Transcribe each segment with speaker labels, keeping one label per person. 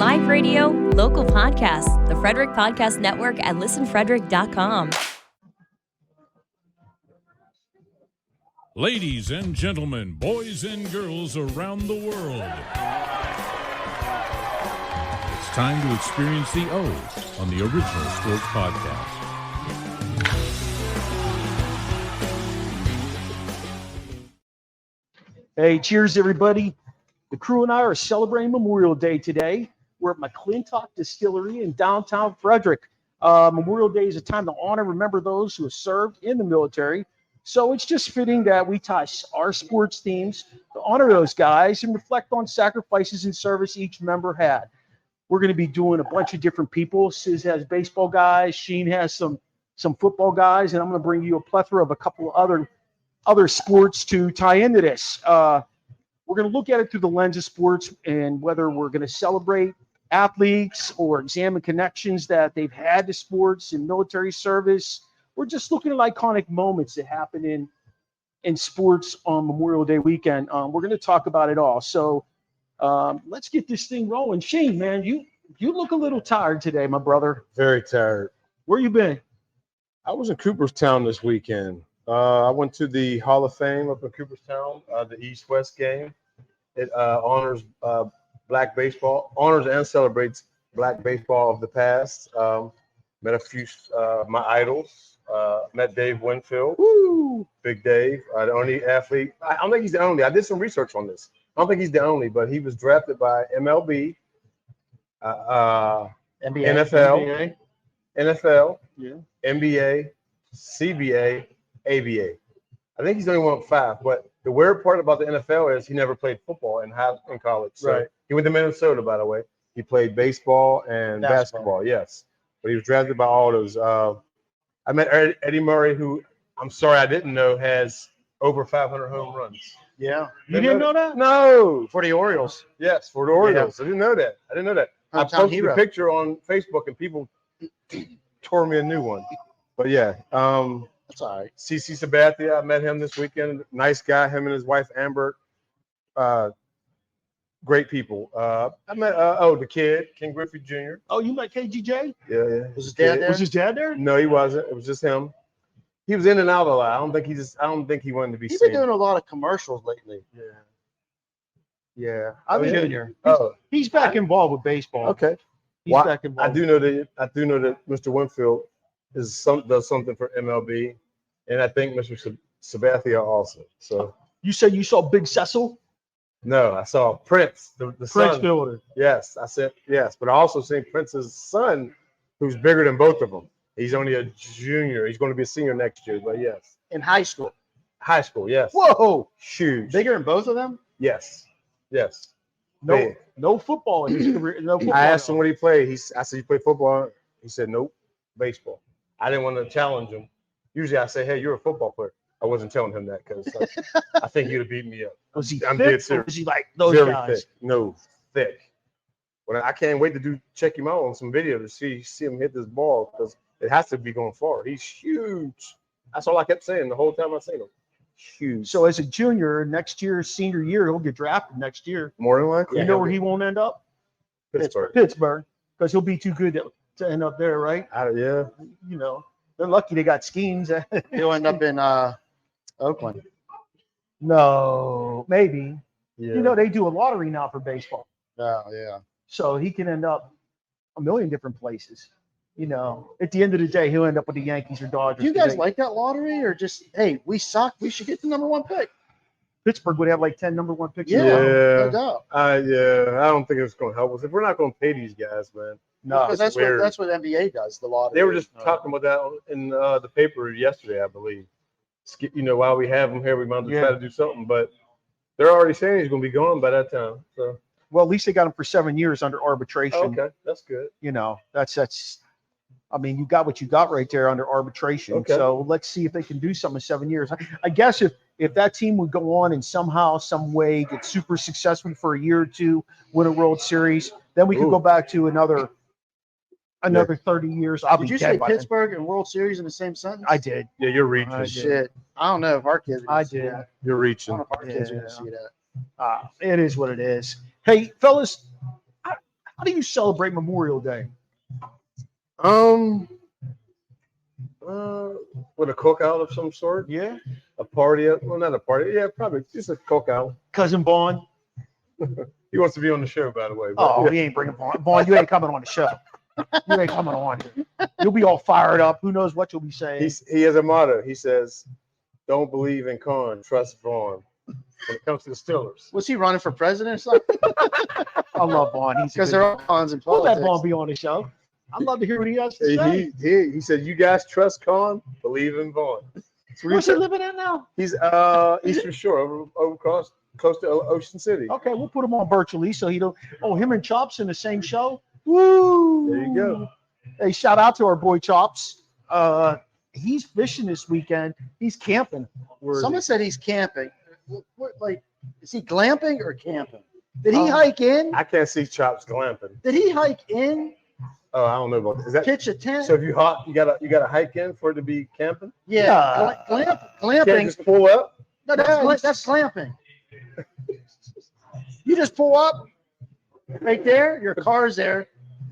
Speaker 1: live radio, local podcasts, the Frederick Podcast Network at listenfrederick.com.
Speaker 2: Ladies and gentlemen, boys and girls around the world, it's time to experience the O on the Original Sports Podcast.
Speaker 3: Hey, cheers, everybody. The crew and I are celebrating Memorial Day today. We're at McClintock Distillery in downtown Frederick. Memorial Day is a time to honor and remember those who have served in the military. So it's just fitting that we tie our sports teams to honor those guys and reflect on sacrifices and service each member had. We're going to be doing a bunch of different people. Sis has baseball guys. Sheen has some football guys. And I'm going to bring you a plethora of a couple of other sports to tie into this. We're going to look at it through the lens of sports and whether we're going to celebrate athletes or examine connections that they've had to sports and military service. We're just looking at iconic moments that happen in sports on Memorial Day weekend. We're going to talk about it all. So let's get this thing rolling. Shane, man, you look a little tired today, my brother.
Speaker 4: Very tired.
Speaker 3: Where you been?
Speaker 4: I was in Cooperstown this weekend. I went to the Hall of Fame up in Cooperstown, the East-West game. It honors black baseball, honors and celebrates black baseball of the past. Met a few my idols. Met Dave Winfield.
Speaker 3: Woo!
Speaker 4: Big Dave, the only athlete. I don't think he's the only. I did some research on this. I don't think he's the only, but he was drafted by MLB,
Speaker 3: NBA,
Speaker 4: NFL,
Speaker 3: yeah,
Speaker 4: NBA, CBA, ABA. I think he's the only one with 5. But the weird part about the NFL is he never played football in college. So
Speaker 3: right.
Speaker 4: He went to Minnesota, by the way. He played baseball and basketball, yes. But he was drafted by all those. I met Eddie Murray, who I'm sorry I didn't know has over 500 home runs.
Speaker 3: Yeah. You didn't know that?
Speaker 4: No.
Speaker 3: For the Orioles.
Speaker 4: Yes, for the Orioles. Yeah. I didn't know that. I posted a picture on Facebook and people tore me a new one. But yeah, that's all right. CC Sabathia, I met him this weekend. Nice guy, him and his wife Amber. Great people. I met the kid, Ken Griffey Jr.
Speaker 3: Oh, you met KGJ?
Speaker 4: Yeah.
Speaker 3: Was his dad there? Was his dad there?
Speaker 4: No, he wasn't. It was just him. He was in and out a lot. I don't think he wanted to be seen.
Speaker 5: He's been doing a lot of commercials lately.
Speaker 4: Yeah.
Speaker 3: Junior.
Speaker 4: Oh,
Speaker 3: he's back involved with baseball.
Speaker 4: Okay.
Speaker 3: He's back involved.
Speaker 4: I do know that Mr. Winfield does something for MLB, and I think Mr. Sabathia also. So
Speaker 3: you said you saw Big Cecil?
Speaker 4: No, I saw Prince, the
Speaker 3: Prince
Speaker 4: son.
Speaker 3: Fielder.
Speaker 4: Yes, I said yes, but I also seen Prince's son, who's bigger than both of them. He's only a junior. He's going to be a senior next year, but yes.
Speaker 5: In high school?
Speaker 4: High school, yes.
Speaker 3: Whoa!
Speaker 4: Huge.
Speaker 5: Bigger than both of them?
Speaker 4: Yes.
Speaker 3: No football in his career. No football.
Speaker 4: I asked him what he played. I said, "You play football?" He said, "Nope, baseball." I didn't want to challenge him. Usually I say, "Hey, you're a football player." I wasn't telling him that because I think he'd have beat me up.
Speaker 3: Was he
Speaker 4: I'm
Speaker 3: thick,
Speaker 4: dead
Speaker 3: or
Speaker 4: serious.
Speaker 3: was he like those
Speaker 4: Very
Speaker 3: guys?
Speaker 4: thick. No, thick. Well, I can't wait to check him out on some video to see him hit this ball because it has to be going far. He's huge. That's all I kept saying the whole time I seen him. Huge.
Speaker 3: So as a junior, next year, senior year, he'll get drafted next year.
Speaker 4: More than likely.
Speaker 3: You know where he won't end up?
Speaker 4: Pittsburgh.
Speaker 3: Because he'll be too good to end up there, right?
Speaker 4: Yeah.
Speaker 3: You know, they're lucky they got schemes.
Speaker 5: He'll end up in Oakland.
Speaker 3: No, maybe.
Speaker 4: Yeah.
Speaker 3: You know, they do a lottery now for baseball.
Speaker 5: Oh, yeah.
Speaker 3: So he can end up a million different places. You know, at the end of the day, he'll end up with the Yankees or Dodgers.
Speaker 5: Do you guys like that lottery or just, hey, we suck, we should get the number 1 pick?
Speaker 3: Pittsburgh would have like 10 number 1 picks.
Speaker 5: No doubt.
Speaker 4: I don't think it's going to help us. If we're not going to pay these guys, man.
Speaker 3: No,
Speaker 5: because that's what NBA does, the lottery.
Speaker 4: They were just talking about that in the paper yesterday, I believe. You know, while we have him here, we might as well try to do something. But they're already saying he's going to be gone by that time. So.
Speaker 3: Well, at least they got him for 7 years under arbitration.
Speaker 4: Okay, that's good.
Speaker 3: You know, that's. I mean, you got what you got right there under arbitration.
Speaker 4: Okay.
Speaker 3: So let's see if they can do something in 7 years. I guess if that team would go on and somehow, some way, get super successful for a year or two, win a World Series, then we could go back to another 30 years.
Speaker 5: Did you say Pittsburgh and World Series in the same sentence?
Speaker 3: I did.
Speaker 4: Yeah, you're reaching.
Speaker 5: Shit. I don't know if our kids are see that.
Speaker 4: You're reaching.
Speaker 5: I don't know if our kids are going to see that.
Speaker 3: It is what it is. Hey, fellas, How do you celebrate Memorial Day?
Speaker 4: With a cookout of some sort.
Speaker 3: Yeah.
Speaker 4: A party. Well, not a party. Yeah, probably just a cookout.
Speaker 3: Cousin Vaughn.
Speaker 4: He wants to be on the show, by the way.
Speaker 3: Oh, he ain't bringing Vaughn. Vaughn, you ain't coming on the show. You ain't coming on here. You'll be all fired up. Who knows what you'll be saying?
Speaker 4: He has a motto. He says, "Don't believe in Con, trust Vaughn." When it comes to the Steelers.
Speaker 5: Was he running for president or something?
Speaker 3: I love Vaughn. He's
Speaker 5: Because they're all cons in
Speaker 3: We'll let
Speaker 5: politics.
Speaker 3: Vaughn be on the show. I'd love to hear what he has to say.
Speaker 4: He said, "You guys trust Con, believe in Vaughn."
Speaker 3: Where's he living at now?
Speaker 4: He's Eastern Shore, over close to Ocean City.
Speaker 3: Okay, we'll put him on virtually so he don't. Oh, him and Chops in the same show. Woo!
Speaker 4: There you go.
Speaker 3: Hey, shout out to our boy Chops. He's fishing this weekend. He's camping.
Speaker 5: Someone said he's camping. Like, is he glamping or camping? Did he hike in?
Speaker 4: I can't see Chops glamping.
Speaker 5: Did he hike in?
Speaker 4: Oh, I don't know about that. Is that
Speaker 5: Pitch a tent?
Speaker 4: so? If you gotta hike in for it to be camping.
Speaker 5: Yeah,
Speaker 4: You can't
Speaker 5: glamping.
Speaker 4: just pull up.
Speaker 5: No, that's glamping. You just pull up right there. Your car's there.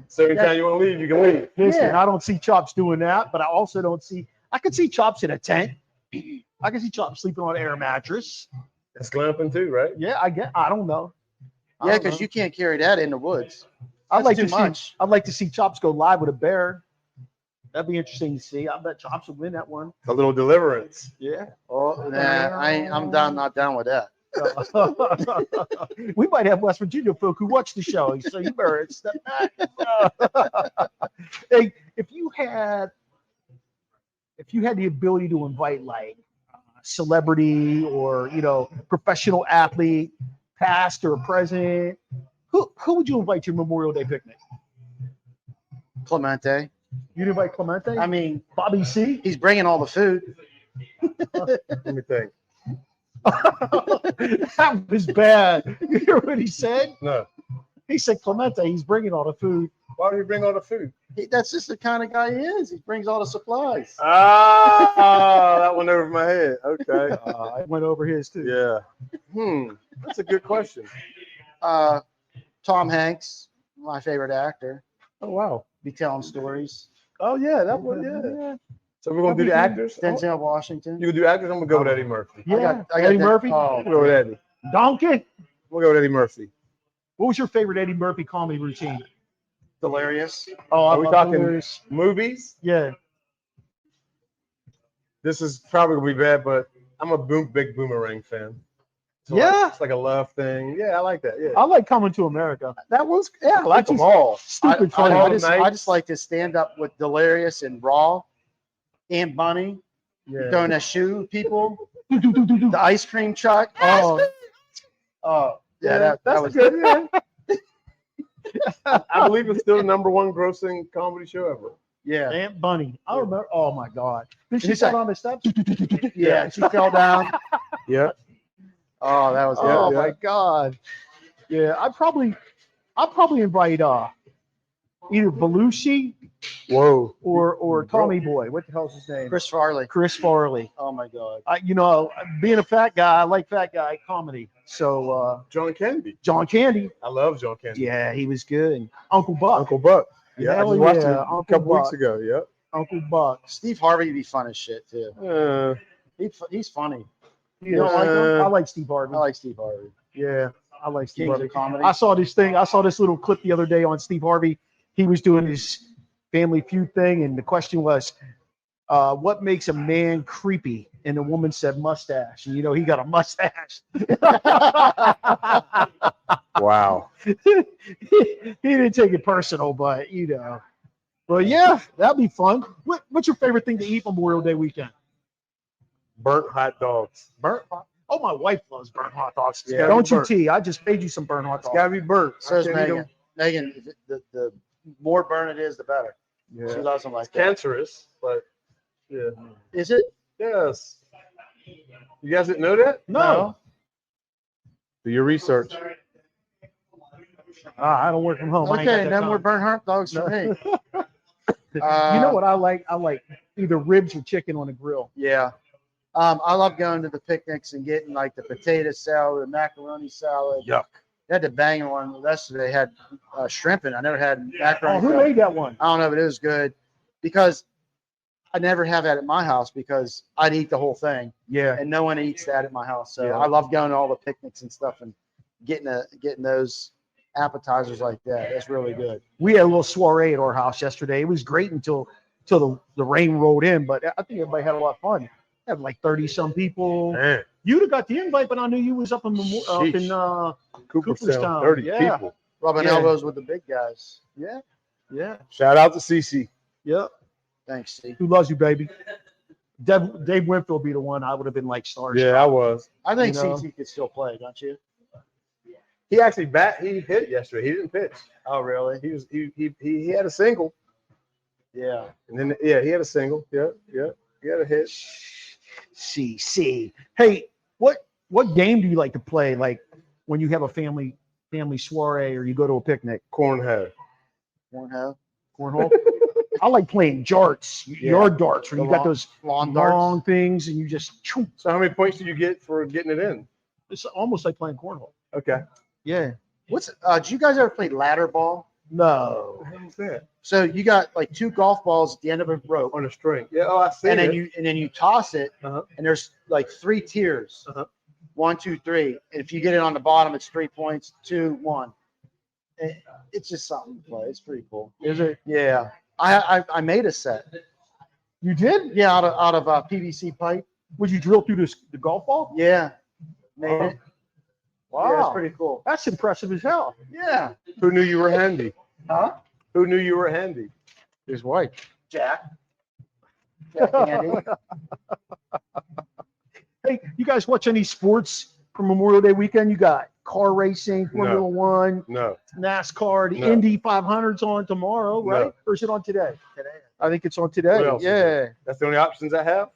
Speaker 4: So anytime you want to leave, you can leave.
Speaker 3: Listen,
Speaker 5: Yeah.
Speaker 3: I don't see Chops doing that, but I also don't see. I could see Chops in a tent. I can see Chops sleeping on an air mattress.
Speaker 4: That's glamping too, right?
Speaker 3: Yeah, I don't know. I
Speaker 5: Yeah,
Speaker 3: don't
Speaker 5: because
Speaker 3: know.
Speaker 5: you can't carry that in the woods.
Speaker 3: I'd like
Speaker 5: too
Speaker 3: to see.
Speaker 5: much.
Speaker 3: I'd like to see Chops go live with a bear. That'd be interesting to see. I bet Chops would win that one.
Speaker 4: A little deliverance.
Speaker 3: Yeah.
Speaker 5: Oh, nah, I'm not down with that.
Speaker 3: We might have West Virginia folk who watch the show, so you better step back. Hey, if you had the ability to invite like a celebrity or professional athlete, past or present, who would you invite to your Memorial Day picnic?
Speaker 5: Clemente.
Speaker 3: You'd invite Clemente?
Speaker 5: I mean,
Speaker 3: Bobby C.
Speaker 5: he's bringing all the food.
Speaker 4: Let me think.
Speaker 3: That was bad. You hear what he said?
Speaker 4: No.
Speaker 3: He said Clemente, he's bringing all the food.
Speaker 4: Why do you bring all the food?
Speaker 5: That's just the kind of guy he is. He brings all the supplies.
Speaker 4: Ah, that went over my head. Okay.
Speaker 3: I went over his too.
Speaker 4: Yeah. That's a good question.
Speaker 5: Tom Hanks, my favorite actor,
Speaker 3: Oh wow.
Speaker 5: be telling stories.
Speaker 4: Oh yeah, that one. Yeah. So we're gonna do the actors.
Speaker 5: Denzel Washington.
Speaker 4: You can do actors. I'm gonna go with Eddie Murphy.
Speaker 3: Yeah.
Speaker 5: I got
Speaker 3: Eddie
Speaker 5: that-
Speaker 3: Murphy.
Speaker 5: Oh,
Speaker 4: We'll go with Eddie.
Speaker 3: Donkey.
Speaker 4: We'll go with Eddie Murphy.
Speaker 3: What was your favorite Eddie Murphy comedy routine?
Speaker 5: hilarious.
Speaker 3: Oh,
Speaker 4: Are we talking
Speaker 3: Hilarious.
Speaker 4: movies?
Speaker 3: Yeah.
Speaker 4: This is probably gonna be bad, but I'm a big Boomerang fan. So
Speaker 3: Yeah.
Speaker 4: it's like a love thing. Yeah, I like that. Yeah,
Speaker 3: I like Coming to America.
Speaker 4: that was. Yeah, I like them
Speaker 3: Just-
Speaker 4: all.
Speaker 3: Stupid funny.
Speaker 4: All
Speaker 5: I just
Speaker 4: nights.
Speaker 5: like to stand up with Delirious and Raw, Aunt Bunny,
Speaker 4: Yeah.
Speaker 5: throwing that shoe people, the ice cream truck.
Speaker 3: Oh,
Speaker 5: Yeah, that
Speaker 4: that's
Speaker 5: was
Speaker 4: good. Yeah. I believe it's still the #1 grossing comedy show ever.
Speaker 5: Yeah,
Speaker 3: Aunt Bunny. I remember. Oh my God. Did she
Speaker 5: He's
Speaker 3: sit
Speaker 5: like-
Speaker 3: on the steps?
Speaker 5: yeah. She fell down.
Speaker 4: Yeah.
Speaker 5: Oh, that was good.
Speaker 3: Oh
Speaker 4: yeah.
Speaker 3: my God. Yeah, I'll probably invite either Belushi
Speaker 4: Whoa.
Speaker 3: or Tommy Boy. What the hell's his name?
Speaker 5: Chris Farley.
Speaker 3: Chris Farley.
Speaker 5: Oh my God.
Speaker 3: Being a fat guy, I like fat guy comedy. So
Speaker 4: John Candy.
Speaker 3: John Candy,
Speaker 4: I love John Candy.
Speaker 3: yeah, he was good. And Uncle Buck,
Speaker 4: Uncle Buck. Yeah, I
Speaker 3: Hell
Speaker 4: just watched
Speaker 3: yeah,
Speaker 4: it a
Speaker 3: Uncle
Speaker 4: couple weeks
Speaker 3: Buck.
Speaker 4: ago. Yep.
Speaker 3: Uncle Buck.
Speaker 5: Steve Harvey would be fun as shit too. He's funny.
Speaker 3: You don't like him? I like Steve Harvey.
Speaker 5: I like Steve Harvey.
Speaker 3: Yeah, I like Steve
Speaker 5: Kings
Speaker 3: Harvey.
Speaker 5: of comedy.
Speaker 3: I saw this little clip the other day on Steve Harvey. He was doing his Family Feud thing, and the question was, what makes a man creepy? And the woman said mustache. And he got a mustache.
Speaker 4: Wow.
Speaker 3: He didn't take it personal, but But yeah, that'd be fun. What's your favorite thing to eat Memorial Day weekend?
Speaker 4: Burnt hot dogs.
Speaker 3: Burnt hot. Oh, my wife loves burnt hot dogs.
Speaker 4: Yeah,
Speaker 3: Don't you,
Speaker 4: burnt.
Speaker 3: T? I just paid you some burnt hot
Speaker 4: It's
Speaker 3: dogs.
Speaker 4: gotta be burnt.
Speaker 5: So is
Speaker 4: I can't eat
Speaker 5: Megan. Megan, the more burn it is, the better.
Speaker 4: them.
Speaker 5: She
Speaker 4: Yeah.
Speaker 5: loves them like
Speaker 4: It's
Speaker 5: that.
Speaker 4: cancerous, but yeah.
Speaker 5: Is it?
Speaker 4: Yes. You guys didn't know that?
Speaker 3: No.
Speaker 4: Do your research.
Speaker 3: I don't work from home. I ain't got
Speaker 5: Okay,
Speaker 3: that
Speaker 5: no
Speaker 3: time.
Speaker 5: more burnt hot dogs for me.
Speaker 3: You know what I like? I like either ribs or chicken on the grill.
Speaker 5: Yeah. I love going to the picnics and getting like the potato salad, the macaroni salad.
Speaker 4: Yuck.
Speaker 5: They had the banging one yesterday. They had shrimp in it. I never had
Speaker 3: Oh,
Speaker 5: macaroni.
Speaker 3: who made that one?
Speaker 5: I don't know, but it was good because I never have that at my house because I'd eat the whole thing,
Speaker 3: Yeah.
Speaker 5: and no one eats that at my house. So
Speaker 3: Yeah.
Speaker 5: I love going to all the picnics and stuff and getting those appetizers like that. That's really good.
Speaker 3: We had a little soiree at our house yesterday. It was great until the rain rolled in, but I think everybody had a lot of fun. Had like 30-some people.
Speaker 4: Man,
Speaker 3: You'd have got the invite, but I knew you was up in Cooperstown.
Speaker 4: 30
Speaker 3: Yeah.
Speaker 4: people.
Speaker 5: Rubbing
Speaker 3: Yeah.
Speaker 5: elbows with the big guys.
Speaker 3: Yeah. Yeah.
Speaker 4: Shout out to CC.
Speaker 3: Yeah.
Speaker 5: Thanks, Steve.
Speaker 3: Who loves you, baby? Dave Winfield be the one. I would have been like starstruck.
Speaker 4: Yeah, I was.
Speaker 5: I think
Speaker 3: You know?
Speaker 5: CC could still play, don't you?
Speaker 4: He actually he hit yesterday. He didn't pitch.
Speaker 5: Oh, really?
Speaker 4: He had a single.
Speaker 5: Yeah.
Speaker 4: And then he had a single. Yeah. He had a hit.
Speaker 3: CC. Hey, what game do you like to play? Like when you have a family soiree or you go to a picnic?
Speaker 4: Cornhole.
Speaker 5: Cornhole.
Speaker 3: Cornhole. I like playing darts, yard darts, when
Speaker 5: The
Speaker 3: you got
Speaker 5: long-
Speaker 3: those
Speaker 5: long
Speaker 3: long
Speaker 5: darts.
Speaker 3: things and you just choo.
Speaker 4: So how many points did you get for getting it in?
Speaker 3: It's almost like playing cornhole.
Speaker 4: Okay.
Speaker 3: Yeah.
Speaker 5: Did you guys ever play ladder ball?
Speaker 3: No.
Speaker 4: What the hell is that?
Speaker 5: So you got like 2 golf balls at the end of a rope,
Speaker 4: On a string. Yeah. Oh, I see.
Speaker 5: and
Speaker 4: it.
Speaker 5: then you toss it,
Speaker 4: Uh-huh.
Speaker 5: and there's like 3 tiers.
Speaker 4: Uh-huh.
Speaker 5: 1, 2, 3. And if you get it on the bottom, it's 3 points. 2, 1. It's just something to play. It's pretty cool.
Speaker 3: Is it?
Speaker 5: Yeah. I made a set.
Speaker 3: You did?
Speaker 5: Yeah, out of PVC pipe.
Speaker 3: Would you drill through the golf ball?
Speaker 5: Yeah. Made it.
Speaker 3: Wow.
Speaker 5: Yeah, it's pretty cool.
Speaker 3: That's impressive as hell.
Speaker 5: Yeah.
Speaker 4: Who knew you were handy?
Speaker 5: Huh?
Speaker 4: Who knew you were handy?
Speaker 3: His wife.
Speaker 5: Jack. Jack Andy.
Speaker 3: Hey, you guys watch any sports for Memorial Day weekend? You got car racing, Formula
Speaker 4: No.
Speaker 3: One,
Speaker 4: No.
Speaker 3: NASCAR, the
Speaker 4: No.
Speaker 3: Indy 500's on tomorrow, right?
Speaker 4: No.
Speaker 3: Or is it on today?
Speaker 5: Today.
Speaker 3: I think it's on today.
Speaker 4: What else is
Speaker 3: Yeah.
Speaker 4: there? That's the only options I have?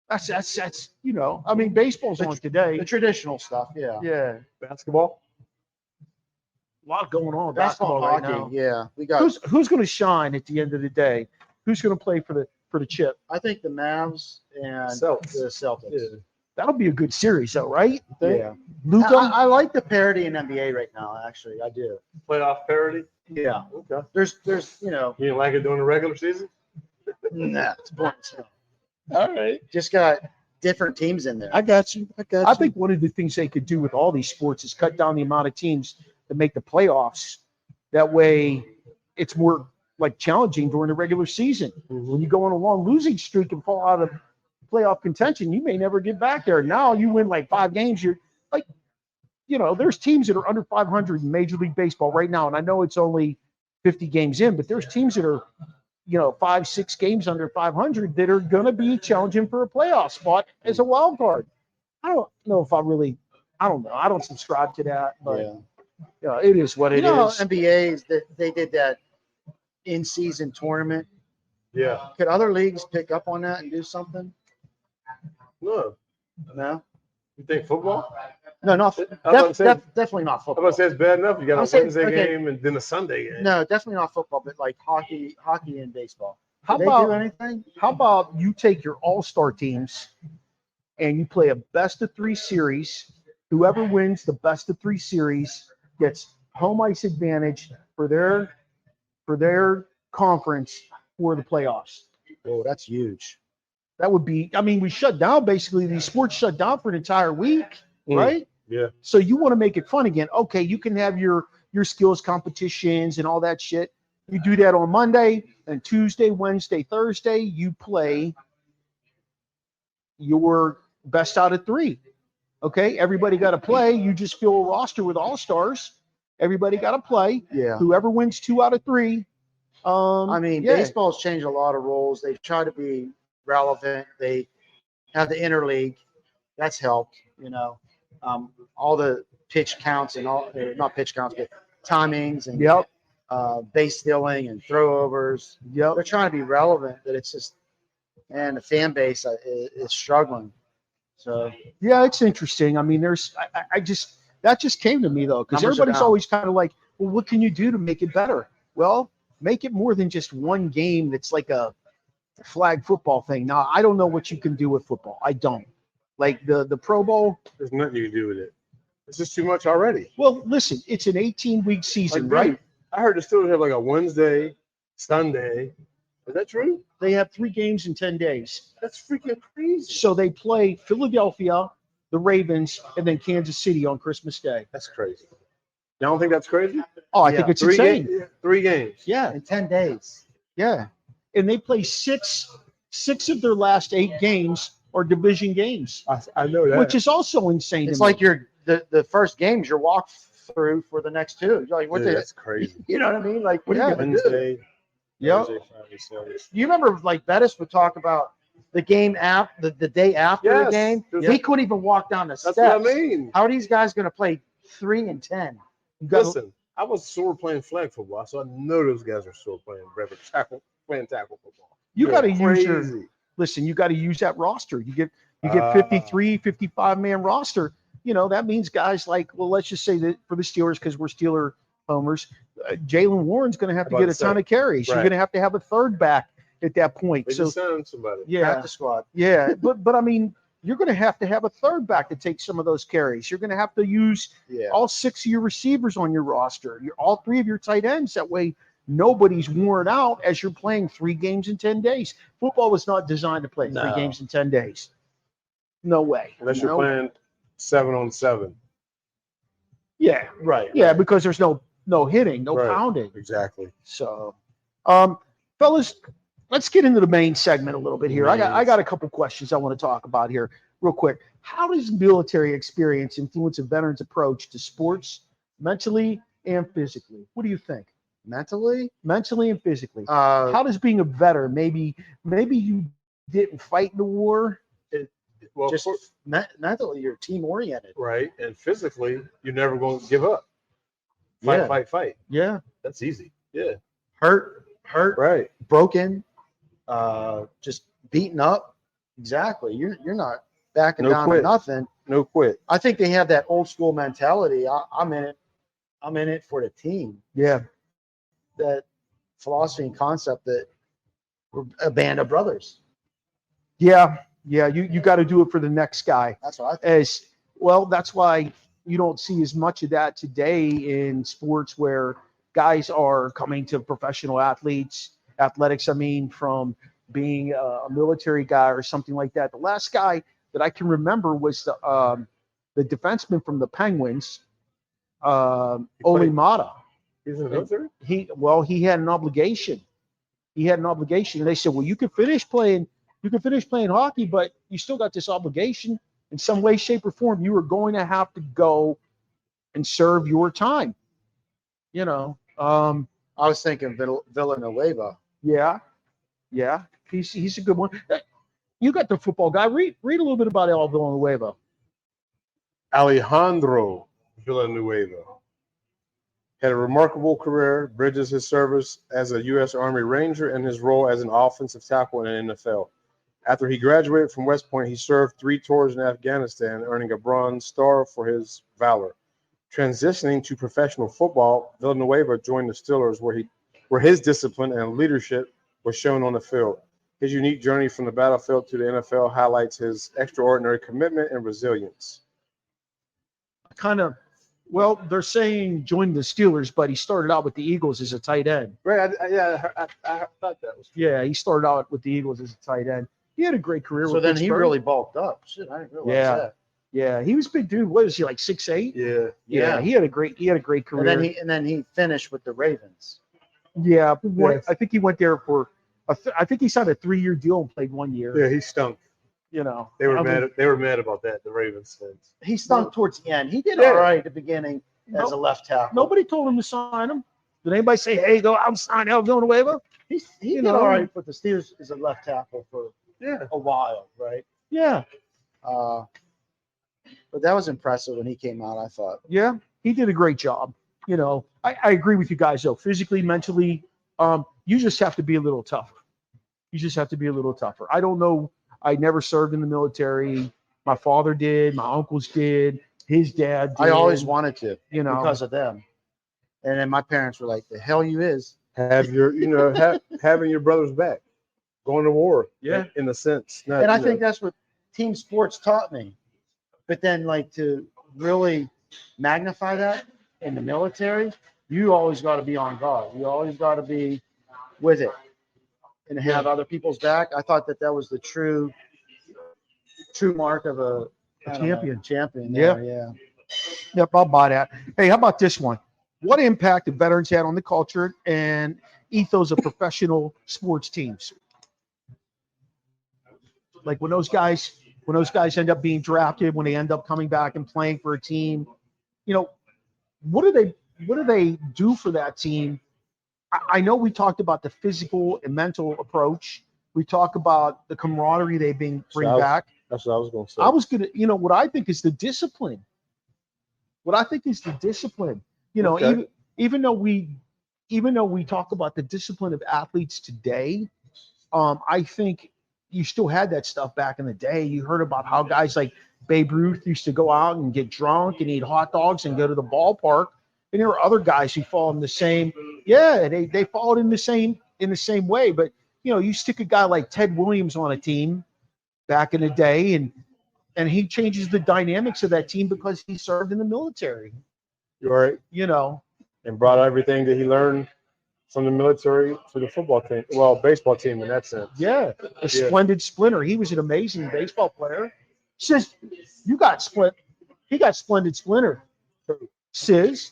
Speaker 3: That's you know, I mean, baseball's on today.
Speaker 5: The traditional stuff, yeah.
Speaker 3: Yeah.
Speaker 4: Basketball?
Speaker 3: A lot going on with
Speaker 5: Basketball,
Speaker 3: basketball right
Speaker 5: hockey,
Speaker 3: now.
Speaker 5: yeah. We got.
Speaker 3: Who's going to shine at the end of the day? Who's going to play for the chip?
Speaker 5: I think the Mavs and
Speaker 4: Celtics.
Speaker 5: the Celtics.
Speaker 4: Yeah.
Speaker 3: That'll be a good series, though, right?
Speaker 5: Yeah.
Speaker 3: Luka.
Speaker 5: I like the parity in NBA right now. Actually, I do.
Speaker 4: Playoff parity?
Speaker 5: Yeah.
Speaker 4: Okay.
Speaker 5: There's
Speaker 4: You didn't like it during the regular season?
Speaker 5: nah, it's boring stuff.
Speaker 3: All right.
Speaker 5: Just got different teams in there.
Speaker 3: I got you. I think one of the things they could do with all these sports is cut down the amount of teams that make the playoffs. That way, it's more like challenging during the regular season. When you go on a long losing streak and fall out of playoff contention, you may never get back there. Now you win like 5 games, you're like, you know, there's teams that are under 500 in Major League Baseball right now, and I know it's only 50 games in, but there's teams that are, you know, 5-6 games under 500 that are going to be challenging for a playoff spot as a wild card. I don't know if I don't know. I don't subscribe to that, but
Speaker 5: Yeah.
Speaker 3: you know, it is what it
Speaker 5: You know,
Speaker 3: is.
Speaker 5: NBA's that they did that in-season tournament.
Speaker 4: Yeah.
Speaker 5: Could other leagues pick up on that and do something?
Speaker 4: No.
Speaker 5: No.
Speaker 4: You think football?
Speaker 5: No, not
Speaker 4: I was about to say-
Speaker 5: definitely not
Speaker 4: I'm
Speaker 5: football.
Speaker 4: about to say it's bad enough. You got
Speaker 5: I'm
Speaker 4: a
Speaker 5: saying,
Speaker 4: Wednesday
Speaker 5: okay.
Speaker 4: game and then a Sunday game.
Speaker 5: No, definitely not football, but like hockey and baseball.
Speaker 3: How
Speaker 5: Do they do
Speaker 3: about
Speaker 5: anything?
Speaker 3: how about you take your all-star teams and you play a best-of-3 series. Whoever wins the best-of-3 series gets home ice advantage for their conference for the playoffs.
Speaker 5: Oh, that's huge.
Speaker 3: That would be, I mean, we shut down basically, these sports shut down for an entire week, right?
Speaker 4: Yeah.
Speaker 3: So you want to make it fun again. Okay, you can have your skills competitions and all that shit. You do that on Monday, and Tuesday, Wednesday, Thursday, you play your best out of 3. Okay, everybody got to play. You just fill a roster with all-stars. Everybody got to play.
Speaker 5: Yeah.
Speaker 3: Whoever wins 2 out of 3.
Speaker 5: I mean,
Speaker 3: yeah.
Speaker 5: baseball's changed a lot of rules. They try to be relevant. They have the interleague. That's helped, you know. All the pitch counts and all, not pitch counts, but timings and
Speaker 3: Yep.
Speaker 5: base stealing and throwovers.
Speaker 3: Yep.
Speaker 5: They're trying to be relevant, but it's just, and the fan base is struggling. So
Speaker 3: Yeah, it's interesting. I mean, that just came to me though, because
Speaker 5: Numbers are
Speaker 3: everybody's
Speaker 5: down.
Speaker 3: always kind of like, well, what can you do to make it better? Well, make it more than just one game that's like a flag football thing. Now, I don't know what you can do with football. I don't. Like the Pro Bowl,
Speaker 4: There's nothing you can do with it. It's just too much already.
Speaker 3: Well, listen, it's an 18-week season,
Speaker 4: Like,
Speaker 3: right?
Speaker 4: dude, I heard the Steelers have like a Wednesday, Sunday. Is that true?
Speaker 3: They have 3 games in 10 days.
Speaker 4: That's freaking crazy.
Speaker 3: So they play Philadelphia, the Ravens, and then Kansas City on Christmas Day.
Speaker 4: That's crazy. Y'all don't think that's crazy?
Speaker 3: Oh, I think it's insane.
Speaker 4: 3 games.
Speaker 3: Yeah,
Speaker 5: In 10 days.
Speaker 3: yeah. And they play six of their last 8 games are division games,
Speaker 4: I know that.
Speaker 3: which is also insane.
Speaker 5: It's
Speaker 3: to me.
Speaker 5: like the first game's your walk through for the next 2. You're like, what
Speaker 4: Dude,
Speaker 5: the?
Speaker 4: that's crazy.
Speaker 5: You know what I mean? Like, what are you gonna do?
Speaker 4: Wednesday,
Speaker 3: Yep.
Speaker 4: Thursday, Friday, Saturday.
Speaker 5: You remember, like, Bettis would talk about the game the day after the
Speaker 4: Yes.
Speaker 5: game.
Speaker 4: Yeah.
Speaker 5: We couldn't even walk down the
Speaker 4: That's
Speaker 5: steps.
Speaker 4: what I mean.
Speaker 5: How are these guys going to play 3 and 10?
Speaker 3: You gotta-
Speaker 4: Listen, I was sore playing flag football, so I know those guys are still playing tackle football.
Speaker 3: you got to use your
Speaker 4: Crazy.
Speaker 3: listen. You got to use that roster. You get
Speaker 4: Ah.
Speaker 3: 53, 55 man roster. You know that means guys like, well, let's just say that for the Steelers, because we're Steeler homers, Jalen Warren's going to have to
Speaker 4: About
Speaker 3: get
Speaker 4: to
Speaker 3: a ton
Speaker 4: say.
Speaker 3: of carries. You're
Speaker 4: Right.
Speaker 3: going to have a third back at that point.
Speaker 4: They
Speaker 3: So
Speaker 4: just signed somebody.
Speaker 3: yeah,
Speaker 5: Practice squad.
Speaker 3: yeah, but I mean, you're going to have a third back to take some of those carries. You're going to have to use
Speaker 4: Yeah.
Speaker 3: all 6 of your receivers on your roster. All 3 of your tight ends. That way, nobody's worn out as you're playing 3 games in 10 days. Football was not designed to play 3
Speaker 4: No.
Speaker 3: games in 10 days. No way.
Speaker 4: Unless you're
Speaker 3: No-
Speaker 4: playing 7-on-7.
Speaker 3: Yeah,
Speaker 4: Right.
Speaker 3: yeah, because there's no hitting, no
Speaker 4: Right.
Speaker 3: pounding.
Speaker 4: Exactly.
Speaker 3: So, fellas, let's get into the main segment a little bit here. I got a couple questions I want to talk about here real quick. How does military experience influence a veteran's approach to sports, mentally and physically? What do you think?
Speaker 5: Mentally,
Speaker 3: Mentally and physically.
Speaker 5: uh,
Speaker 3: How does being a veteran, maybe you didn't fight in the war?
Speaker 4: Well,
Speaker 5: just mentally, you're team oriented.
Speaker 4: right. And physically, you're never going to give up.
Speaker 3: Yeah.
Speaker 4: Fight.
Speaker 3: Yeah.
Speaker 4: That's easy. Yeah.
Speaker 5: Hurt,
Speaker 4: Right.
Speaker 5: broken, just beaten up. Exactly. You're not backing
Speaker 4: No
Speaker 5: down
Speaker 4: quit.
Speaker 5: to nothing.
Speaker 4: No quit.
Speaker 5: I think they have that old school mentality. I'm in it for the team.
Speaker 3: Yeah.
Speaker 5: That philosophy and concept that we're a band of brothers.
Speaker 3: Yeah. Yeah. You got to do it for the next guy.
Speaker 5: That's what I think.
Speaker 3: As well, that's why you don't see as much of that today in sports where guys are coming to professional athletics. I mean, from being a military guy or something like that. The last guy that I can remember was the defenseman from the Penguins, Ole Mata.
Speaker 4: He's in the military?
Speaker 3: He had an obligation. And they said, well, you could finish playing hockey, but you still got this obligation in some way, shape, or form. You are going to have to go and serve your time. You know,
Speaker 5: I was thinking Villanueva.
Speaker 3: yeah. He's a good one. You got the football guy. Read a little bit about El Villanueva.
Speaker 4: Alejandro Villanueva had a remarkable career, bridges his service as a U.S. Army Ranger and his role as an offensive tackle in the NFL. After he graduated from West Point, he served 3 tours in Afghanistan, earning a Bronze Star for his valor. Transitioning to professional football, Villanueva joined the Steelers, where his discipline and leadership was shown on the field. His unique journey from the battlefield to the NFL highlights his extraordinary commitment and resilience.
Speaker 3: Well, they're saying join the Steelers, but he started out with the Eagles as a tight end.
Speaker 4: Right? I thought that was.
Speaker 3: Yeah, he started out with the Eagles as a tight end. He had a great career.
Speaker 5: So
Speaker 3: with
Speaker 5: then he
Speaker 3: Pittsburgh.
Speaker 5: really bulked up. Shit, I didn't realize
Speaker 3: Yeah.
Speaker 5: that.
Speaker 3: Yeah, he was a big dude. What is he, like 6'8"?
Speaker 4: Yeah.
Speaker 3: Yeah, he had a great career.
Speaker 5: And then he finished with the Ravens.
Speaker 3: Yeah,
Speaker 4: Yes.
Speaker 3: I think he went there for. I think he signed a 3-year deal and played 1 year.
Speaker 4: Yeah, he stunk.
Speaker 3: You know,
Speaker 4: They were
Speaker 3: I mean,
Speaker 4: mad. They were mad about that. The Ravens fans.
Speaker 5: He stunk towards the end. He did
Speaker 4: Yeah.
Speaker 5: all right at the beginning as a left tackle.
Speaker 3: Nobody told him to sign him. Did anybody say, "Hey, go out and sign El Villanueva"?
Speaker 5: He
Speaker 3: You
Speaker 5: did
Speaker 3: know.
Speaker 5: all right with the Steelers as a left tackle for
Speaker 4: Yeah.
Speaker 5: a while, right?
Speaker 3: Yeah,
Speaker 5: But that was impressive when he came out, I thought.
Speaker 3: yeah, he did a great job. You know, I agree with you guys though. Physically, mentally, you just have to be a little tougher. I don't know. I never served in the military. My father did. My uncles did. His dad did.
Speaker 5: I always wanted to,
Speaker 3: you know,
Speaker 5: because of them. And then my parents were like, "The hell you is."
Speaker 4: Have your, having your brother's back, going to war.
Speaker 3: Yeah.
Speaker 4: In a sense. Not,
Speaker 5: And I think that's what team sports taught me. But then, like, to really magnify that in the military, you always got to be on guard. You always got to be with it and have other people's back. I thought that was the true mark of a
Speaker 3: champion.
Speaker 5: Champion.
Speaker 3: Yeah.
Speaker 5: There, yeah.
Speaker 3: Yep, I'll buy that. Hey, how about this one? What impact have veterans had on the culture and ethos of professional sports teams? Like when those guys end up being drafted, when they end up coming back and playing for a team, what do they do for that team? I know we talked about the physical and mental approach. We talk about the camaraderie they bring back.
Speaker 4: That's what I was going to say.
Speaker 3: I was going to, what I think is the discipline.
Speaker 4: Okay.
Speaker 3: Even though we talk about the discipline of athletes today, I think you still had that stuff back in the day. You heard about how guys like Babe Ruth used to go out and get drunk and eat hot dogs and go to the ballpark. And there were other guys who followed in the same. Yeah, they followed in the same way. But you stick a guy like Ted Williams on a team back in the day, and he changes the dynamics of that team because he served in the military.
Speaker 4: You're right. And brought everything that he learned from the military to the football team. Well, baseball team in that sense.
Speaker 3: Yeah, splendid splinter. He was an amazing baseball player. Sis, you got split. He got splendid splinter. Sis.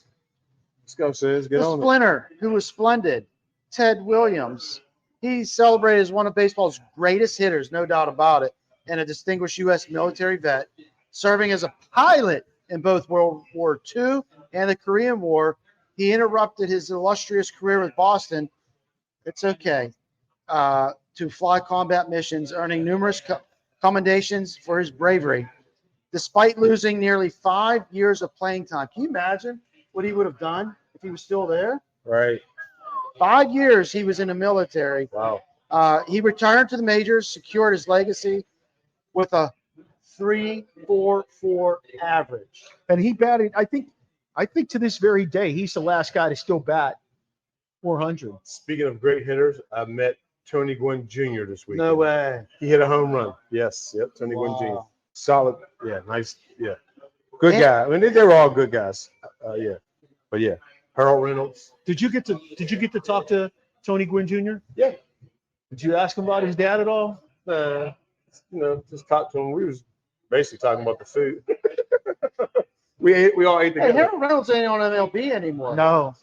Speaker 4: Let's go, Sis. Get
Speaker 5: The
Speaker 4: on
Speaker 5: splinter who was splendid, Ted Williams. He's celebrated as one of baseball's greatest hitters, no doubt about it, and a distinguished U.S. military vet, serving as a pilot in both World War II and the Korean War. He interrupted his illustrious career with Boston. It's okay. To fly combat missions, earning numerous commendations for his bravery. Despite losing nearly 5 years of playing time. Can you imagine what he would have done if he was still there?
Speaker 4: Right.
Speaker 5: 5 years he was in the military.
Speaker 4: Wow.
Speaker 5: He returned to the majors, secured his legacy with a 3.44 average.
Speaker 3: And he batted, I think to this very day, he's the last guy to still bat 400.
Speaker 4: Speaking of great hitters, I met Tony Gwynn Jr. this week.
Speaker 5: No way.
Speaker 4: He hit a home run. Yes. Yep. Tony Gwynn Jr. Solid. Yeah. Nice. Yeah. Good guy. I mean, they were all good guys. Yeah. But yeah. Harold Reynolds.
Speaker 3: Did you get to talk to Tony Gwynn Jr.?
Speaker 4: Yeah.
Speaker 3: Did you ask him about his dad at all?
Speaker 4: Just talked to him. We was basically talking about the food. we all ate
Speaker 5: Hey,
Speaker 4: together.
Speaker 5: Harold Reynolds ain't on MLB anymore.
Speaker 3: No.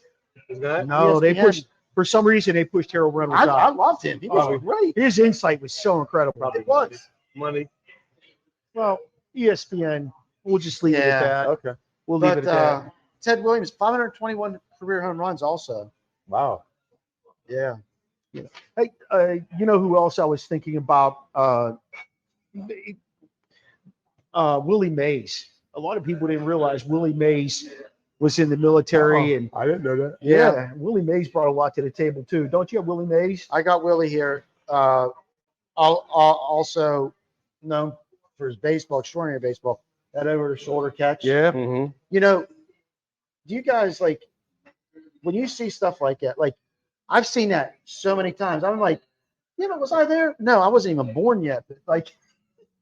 Speaker 4: Is that?
Speaker 3: No, they
Speaker 5: ESPN.
Speaker 3: pushed for some reason. They pushed Harold Reynolds
Speaker 5: I
Speaker 3: out.
Speaker 5: loved him. He was great.
Speaker 3: His insight was so incredible.
Speaker 4: Probably
Speaker 5: It was.
Speaker 4: money.
Speaker 3: Well, ESPN. We'll just leave it at that.
Speaker 4: Okay.
Speaker 3: We'll leave
Speaker 5: But
Speaker 3: it at that.
Speaker 5: Ted Williams, 521 career home runs also.
Speaker 4: Wow.
Speaker 5: Yeah.
Speaker 3: Hey, you know who else I was thinking about? Willie Mays. A lot of people didn't realize Willie Mays was in the military, and
Speaker 4: I didn't know that.
Speaker 3: yeah, Willie Mays brought a lot to the table too. Don't you have Willie Mays?
Speaker 5: I got Willie here. Also known for his baseball, extraordinary baseball, that over the shoulder catch.
Speaker 3: Yeah.
Speaker 4: Mm-hmm.
Speaker 5: Do you guys like when you see stuff like that? Like I've seen that so many times. I'm like, was I there? No, I wasn't even born yet. But like,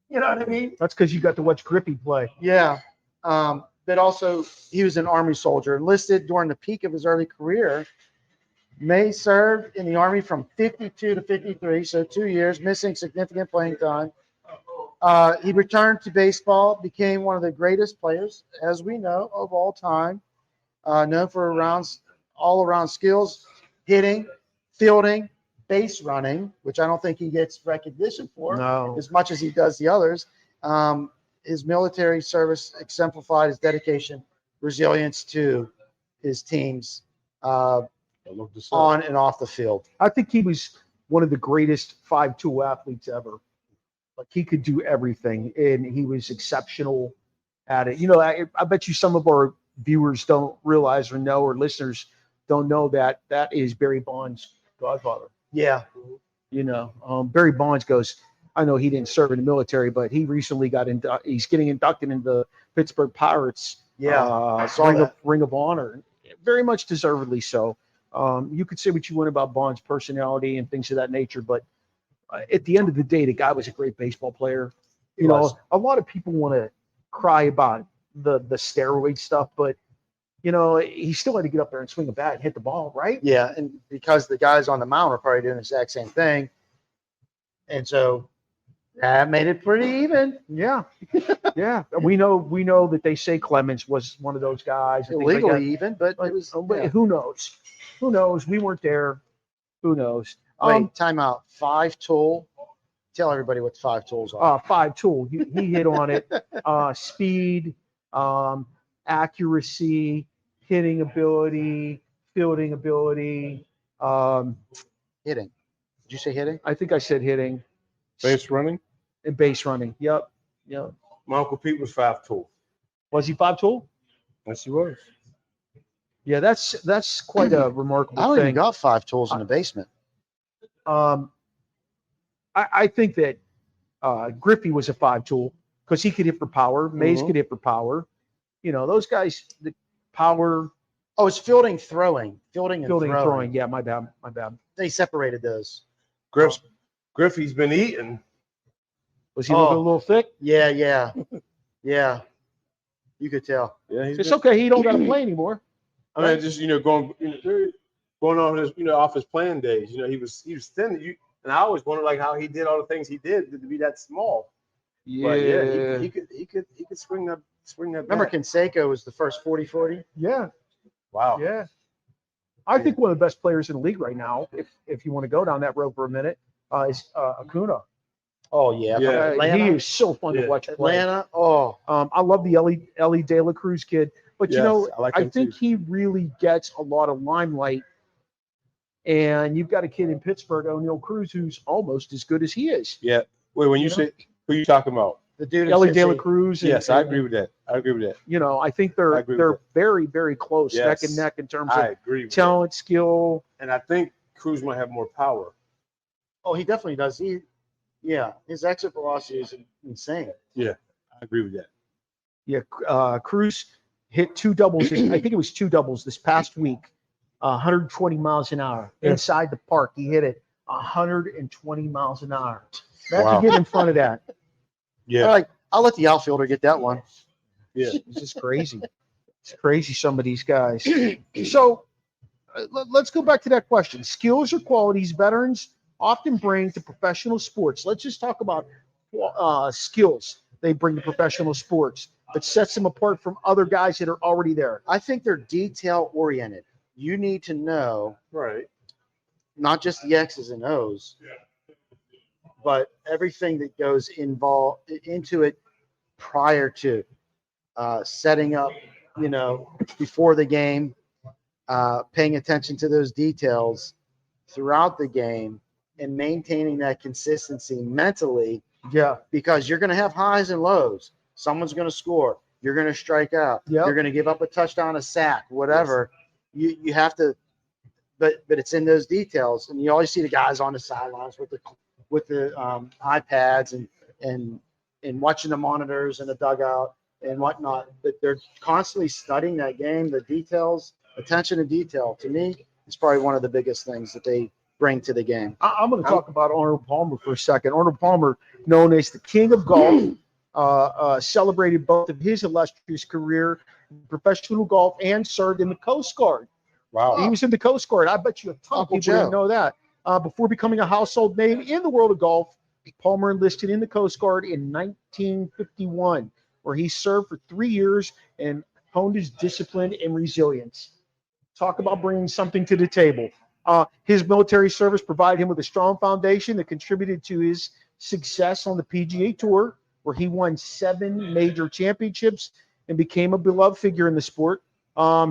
Speaker 5: you know what I mean?
Speaker 3: That's because you got to watch Griffey play.
Speaker 5: Yeah. But also he was an Army soldier, enlisted during the peak of his early career. May served in the Army from 52 to 53, so 2 years, missing significant playing time. He returned to baseball, became one of the greatest players, as we know, of all time. Known for all-around skills, hitting, fielding, base running, which I don't think he gets recognition for as much as he does the others. His military service exemplified his dedication, resilience to his teams on and off the field.
Speaker 3: I think he was one of the greatest 5 tool athletes ever. Like he could do everything, and he was exceptional at it. I bet you some of our viewers don't realize or know, or listeners don't know that is Barry Bonds' godfather.
Speaker 5: Yeah.
Speaker 3: Barry Bonds goes, I know he didn't serve in the military, but he recently he's getting inducted into the Pittsburgh Pirates Ring of Honor. Very much deservedly so. You could say what you want about Bonds' personality and things of that nature, but at the end of the day, the guy was a great baseball player. A lot of people want to cry about the steroid stuff, but he still had to get up there and swing a bat and hit the ball, right?
Speaker 5: Yeah, and because the guys on the mound are probably doing the exact same thing, and so that made it pretty even.
Speaker 3: Yeah, yeah. We know that they say Clemens was one of those guys. and things like
Speaker 5: Illegally
Speaker 3: that.
Speaker 5: even, but it was.
Speaker 3: But
Speaker 5: Yeah.
Speaker 3: who knows? Who knows? We weren't there. Who knows?
Speaker 5: Wait, time out. 5-tool. Tell everybody what the 5 tools are.
Speaker 3: 5-tool. He hit on it. Speed, accuracy, hitting ability, fielding ability.
Speaker 5: Hitting. Did you say hitting?
Speaker 3: I think I said hitting
Speaker 4: Base running.
Speaker 3: and base running. Yep.
Speaker 4: My Uncle Pete was 5-tool.
Speaker 3: Was he 5-tool?
Speaker 4: Yes, he was.
Speaker 3: Yeah, that's quite a remarkable
Speaker 5: I don't
Speaker 3: thing.
Speaker 5: even got 5 tools in the basement.
Speaker 3: I think that Griffey was a 5-tool because he could hit for power. Mays could hit for power. Those guys, the power,
Speaker 5: Oh, it's fielding, throwing. Fielding and
Speaker 3: fielding, and
Speaker 5: throwing.
Speaker 3: throwing. Yeah, my bad.
Speaker 5: They separated those.
Speaker 4: Griffey's been eating.
Speaker 3: Was he looking a little thick?
Speaker 5: Yeah. Yeah. You could tell.
Speaker 4: Yeah,
Speaker 3: It's okay. He don't got to play anymore.
Speaker 4: I mean, just going on his off his playing days. He was thin. And I always wondered like how he did all the things he did to be that small.
Speaker 3: Yeah.
Speaker 4: But yeah, he could swing that.
Speaker 5: Remember,
Speaker 4: bat.
Speaker 5: Canseco was the first 40-40?
Speaker 3: Yeah.
Speaker 4: Wow.
Speaker 3: Yeah. I think one of the best players in the league right now, if you want to go down that road for a minute, is Acuna.
Speaker 5: Oh, yeah.
Speaker 4: Yeah.
Speaker 3: He is so fun to watch play.
Speaker 5: Atlanta. Oh,
Speaker 3: I love the Ellie De La Cruz kid, but
Speaker 4: Yes, I like
Speaker 3: I
Speaker 4: him
Speaker 3: think
Speaker 4: too.
Speaker 3: he really gets a lot of limelight. And you've got a kid in Pittsburgh, O'Neal Cruz, who's almost as good as he is.
Speaker 4: Yeah. Wait, when you say who you talking about?
Speaker 5: the dude in
Speaker 3: Ellie De La
Speaker 5: Cincy.
Speaker 3: Cruz.
Speaker 4: Yes, I agree with that.
Speaker 3: I think
Speaker 4: I agree with
Speaker 3: they're
Speaker 4: that.
Speaker 3: very, very close, neck
Speaker 4: Yes.
Speaker 3: and neck in terms
Speaker 4: I
Speaker 3: of
Speaker 4: agree with
Speaker 3: talent, skill.
Speaker 4: that. And I think Cruz might have more power.
Speaker 5: Oh, he definitely does. His exit velocity is insane.
Speaker 4: I agree with that.
Speaker 3: Yeah, Cruz hit 2 doubles. I think it was 2 doubles this past week, 120 miles an hour inside the park. He hit it 120 miles an hour. That's
Speaker 4: Wow.
Speaker 3: to get in front of that.
Speaker 4: Yeah.
Speaker 5: All right, I'll let the outfielder get that one.
Speaker 4: Yeah.
Speaker 3: It's just crazy. It's crazy, some of these guys. So let's go back to that question. Skills or qualities veterans often bring to professional sports. Let's just talk about skills they bring to professional sports that sets them apart from other guys that are already there.
Speaker 5: I think they're detail oriented. You need to know
Speaker 4: Right.
Speaker 5: not just the X's and O's, but everything that goes into it prior to setting up, before the game, paying attention to those details throughout the game and maintaining that consistency mentally,
Speaker 3: Yeah.
Speaker 5: because you're going to have highs and lows. Someone's going to score. You're going to strike out.
Speaker 3: Yep.
Speaker 5: You're going to give up a touchdown, a sack, whatever. You have to, but it's in those details. And you always see the guys on the sidelines with the iPads and watching the monitors in the dugout and whatnot. But they're constantly studying that game, the details, attention to detail. To me, it's probably one of the biggest things that they bring to the game.
Speaker 3: I'm going to talk about Arnold Palmer for a second. Arnold Palmer, known as the king of golf, celebrated both of his illustrious career in professional golf and served in the Coast Guard.
Speaker 4: Wow.
Speaker 3: He was in the Coast Guard. I bet you a ton
Speaker 5: Uncle
Speaker 3: of people didn't
Speaker 5: Joe.
Speaker 3: know that. Before becoming a household name in the world of golf, Palmer enlisted in the Coast Guard in 1951, where he served for 3 years and honed his discipline and resilience. Talk about bringing something to the table. His military service provided him with a strong foundation that contributed to his success on the PGA Tour, where he won 7 major championships and became a beloved figure in the sport.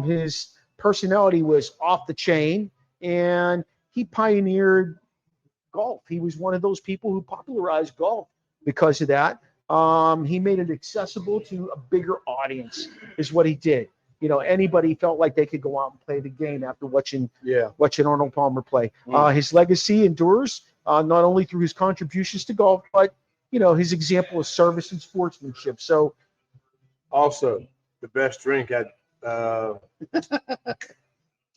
Speaker 3: His personality was off the chain, and he pioneered golf. He was one of those people who popularized golf because of that. He made it accessible to a bigger audience, is what he did. Anybody felt like they could go out and play the game after watching Arnold Palmer play. His legacy endures not only through his contributions to golf, but his example of service and sportsmanship. So,
Speaker 4: Also, the best drink at
Speaker 5: The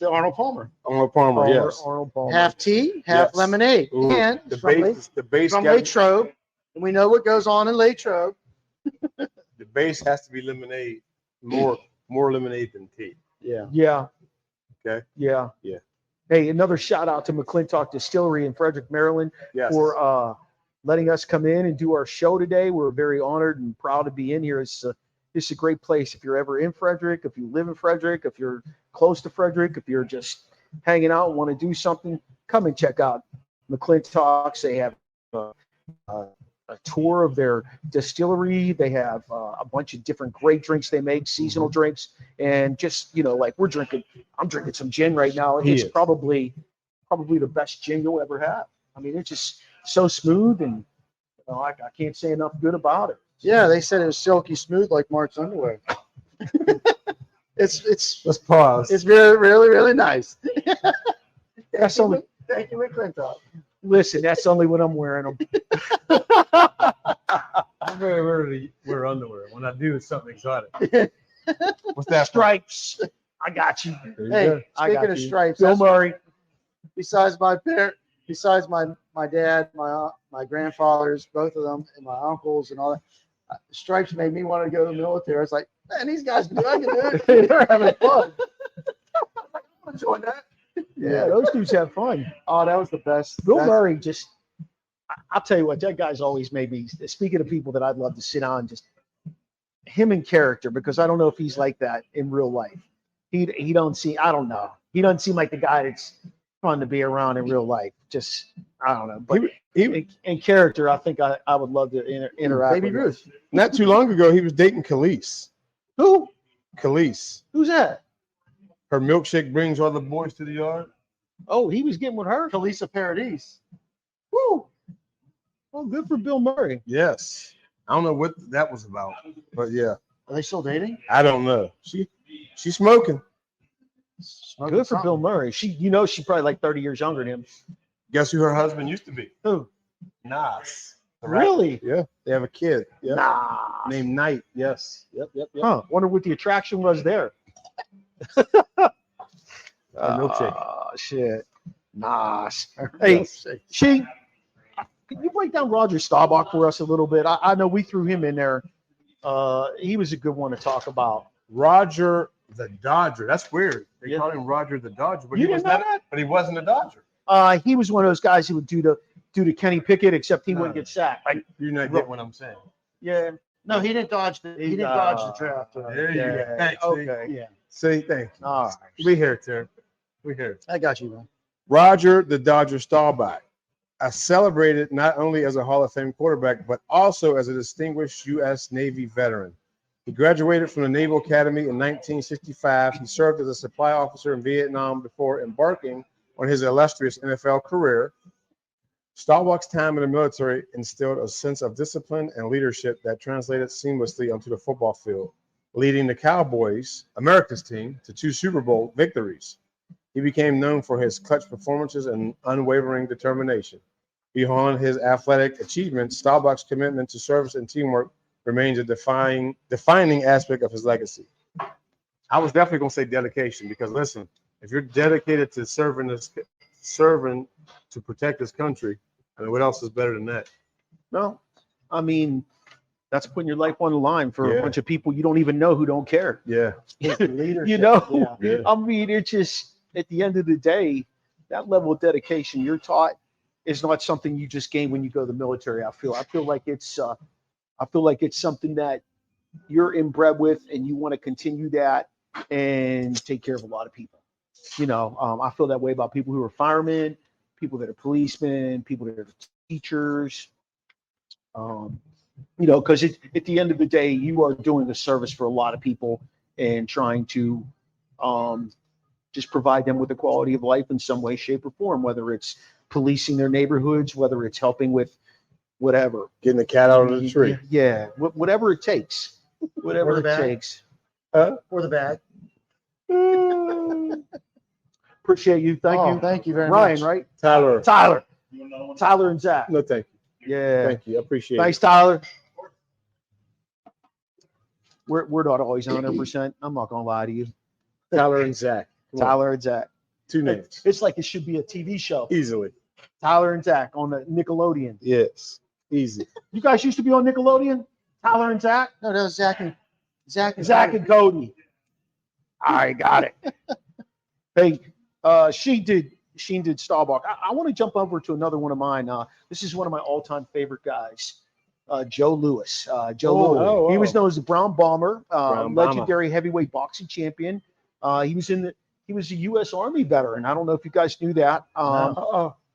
Speaker 5: Arnold Palmer.
Speaker 4: Arnold Palmer. Yes.
Speaker 3: Arnold Palmer.
Speaker 5: Half tea, half
Speaker 4: Yes.
Speaker 5: lemonade.
Speaker 4: Ooh,
Speaker 5: And
Speaker 4: the
Speaker 5: from
Speaker 4: base. The base.
Speaker 5: from
Speaker 4: got-
Speaker 5: Latrobe. And we know what goes on in Latrobe.
Speaker 4: The base has to be lemonade. More lemonade than tea.
Speaker 5: Yeah.
Speaker 3: Yeah.
Speaker 4: Okay.
Speaker 3: Yeah.
Speaker 4: Yeah.
Speaker 3: Hey, another shout out to McClintock Distillery in Frederick, Maryland,
Speaker 4: Yes.
Speaker 3: for letting us come in and do our show today. We're very honored and proud to be in here. It's a great place. If you're ever in Frederick, if you live in Frederick, if you're close to Frederick, if you're just hanging out and want to do something, come and check out McClintock's. They have a tour of their distillery. They have a bunch of different great drinks they make, seasonal drinks, and just like I'm drinking some gin right now. It's probably the best gin you'll ever have. I mean, it's just so smooth, and I can't say enough good about it.
Speaker 5: Yeah, they said it was silky smooth like Mark's underwear. It's
Speaker 4: Let's pause.
Speaker 5: It's really, really, really nice.
Speaker 3: That's only.
Speaker 5: Thank you, McClintock.
Speaker 3: Listen, that's only when I'm wearing them.
Speaker 4: I'm very rarely wear underwear. When I do, it's something exotic. What's that?
Speaker 3: Stripes. I got you.
Speaker 5: Hey,
Speaker 3: I
Speaker 5: speaking
Speaker 3: got
Speaker 5: of
Speaker 3: you.
Speaker 5: stripes,
Speaker 3: Bill Murray.
Speaker 5: besides my dad, my grandfathers, both of them, and my uncles and all that, stripes made me want to go to the military. I was like, man, these guys can do it. They're having fun. I'm enjoying that.
Speaker 3: Yeah, those dudes have fun.
Speaker 5: Oh, that was the best.
Speaker 3: Bill Murray just, I'll tell you what, that guy's always made me, speaking of people that I'd love to sit on, just him in character, because I don't know if he's like that in real life. He don't seem, I don't know. He doesn't seem like the guy that's fun to be around in real life. Just, I don't know. But in character, I think I would love to interact
Speaker 5: Baby
Speaker 3: with him.
Speaker 5: Ruth.
Speaker 4: Not too long ago, he was dating Khalees.
Speaker 3: Who?
Speaker 4: Khalees.
Speaker 3: Who's that?
Speaker 4: Her milkshake brings all the boys to the yard.
Speaker 3: Oh, he was getting with her?
Speaker 5: Kalisa Paradis.
Speaker 3: Woo! Oh, good for Bill Murray.
Speaker 4: Yes. I don't know what that was about, but yeah.
Speaker 5: Are they still dating?
Speaker 4: I don't know. She's smoking.
Speaker 5: Smoking
Speaker 3: Good for
Speaker 5: something.
Speaker 3: Bill Murray. She's probably like 30 years younger than him.
Speaker 4: Guess who her husband used to be?
Speaker 3: Who?
Speaker 4: Nas. The rapper.
Speaker 3: Really?
Speaker 4: Yeah. They have a kid. Yeah.
Speaker 3: Nah.
Speaker 4: Named Knight. Yes. Yep.
Speaker 3: Huh. Wonder what the attraction was there.
Speaker 4: Milkshake.
Speaker 3: Oh, shit. Nas. Hey, can you break down Roger Staubach for us a little bit? I know we threw him in there. He was a good one to talk about.
Speaker 4: Roger the Dodger. That's weird. They
Speaker 3: Yeah.
Speaker 4: called him Roger the Dodger, but
Speaker 3: You
Speaker 4: he was
Speaker 3: didn't know
Speaker 4: not.
Speaker 3: that?
Speaker 4: But he wasn't a Dodger.
Speaker 3: He was one of those guys who would do to Kenny Pickett, except he
Speaker 4: No.
Speaker 3: wouldn't get sacked. Like,
Speaker 4: You're not getting what I'm saying.
Speaker 3: yeah.
Speaker 5: No, he didn't dodge the draft.
Speaker 4: There you go.
Speaker 3: Yeah.
Speaker 4: Thanks.
Speaker 3: Okay.
Speaker 5: Yeah,
Speaker 4: See, thank you.
Speaker 3: All right.
Speaker 4: We here, Terry. We here.
Speaker 5: I got you, man.
Speaker 4: Roger the Dodger Staubach, celebrated not only as a Hall of Fame quarterback, but also as a distinguished U.S. Navy veteran. He graduated from the Naval Academy in 1965. He served as a supply officer in Vietnam before embarking on his illustrious NFL career. Staubach's time in the military instilled a sense of discipline and leadership that translated seamlessly onto the football field, leading the Cowboys, America's team, to 2 Super Bowl victories. He became known for his clutch performances and unwavering determination. Beyond his athletic achievements, Staubach's commitment to service and teamwork remains a defining aspect of his legacy. I was definitely going to say dedication, because listen, if you're dedicated to serving to protect this country, I mean, what else is better than that?
Speaker 3: No, I mean, that's putting your life on the line for
Speaker 4: Yeah.
Speaker 3: a bunch of people you don't even know who don't care.
Speaker 4: Yeah.
Speaker 5: Leadership.
Speaker 3: You know,
Speaker 5: Yeah.
Speaker 3: I mean, it's just at the end of the day, that level of dedication you're taught is not something you just gain when you go to the military. I feel like it's something that you're inbred with, and you want to continue that and take care of a lot of people. I feel that way about people who are firemen, people that are policemen, people that are teachers. Because at the end of the day, you are doing a service for a lot of people and trying to just provide them with a quality of life in some way, shape, or form, whether it's policing their neighborhoods, whether it's helping with whatever.
Speaker 4: Getting the cat out of the tree.
Speaker 3: Yeah, whatever it takes. Whatever
Speaker 5: Or
Speaker 3: it
Speaker 5: the bag.
Speaker 3: takes.
Speaker 5: For the bag.
Speaker 3: Appreciate you. Thank you.
Speaker 5: Thank you very
Speaker 3: Ryan,
Speaker 5: much.
Speaker 3: right?
Speaker 4: Tyler.
Speaker 3: Tyler and Zach.
Speaker 4: No, thank you.
Speaker 3: Yeah.
Speaker 4: Thank you. I appreciate
Speaker 3: Thanks, Tyler. We're not always 100%. I'm not gonna lie to you.
Speaker 4: it. Tyler and Zach. Come on.
Speaker 3: Tyler and Zach.
Speaker 4: 2 names.
Speaker 3: It's like it should be a TV show.
Speaker 4: Easily.
Speaker 3: Tyler and Zach on the Nickelodeon.
Speaker 4: Yes. Easy.
Speaker 3: You guys used to be on Nickelodeon? Tyler and Zach?
Speaker 5: No, that was Zach and Zach
Speaker 3: and Cody. I got it. Hey, Sheen did Staubach. I want to jump over to another one of mine. This is one of my all-time favorite guys, Joe Louis. Louis. He was known as the Brown Bomber, legendary heavyweight boxing champion. He was a U.S. Army veteran. I don't know if you guys knew that.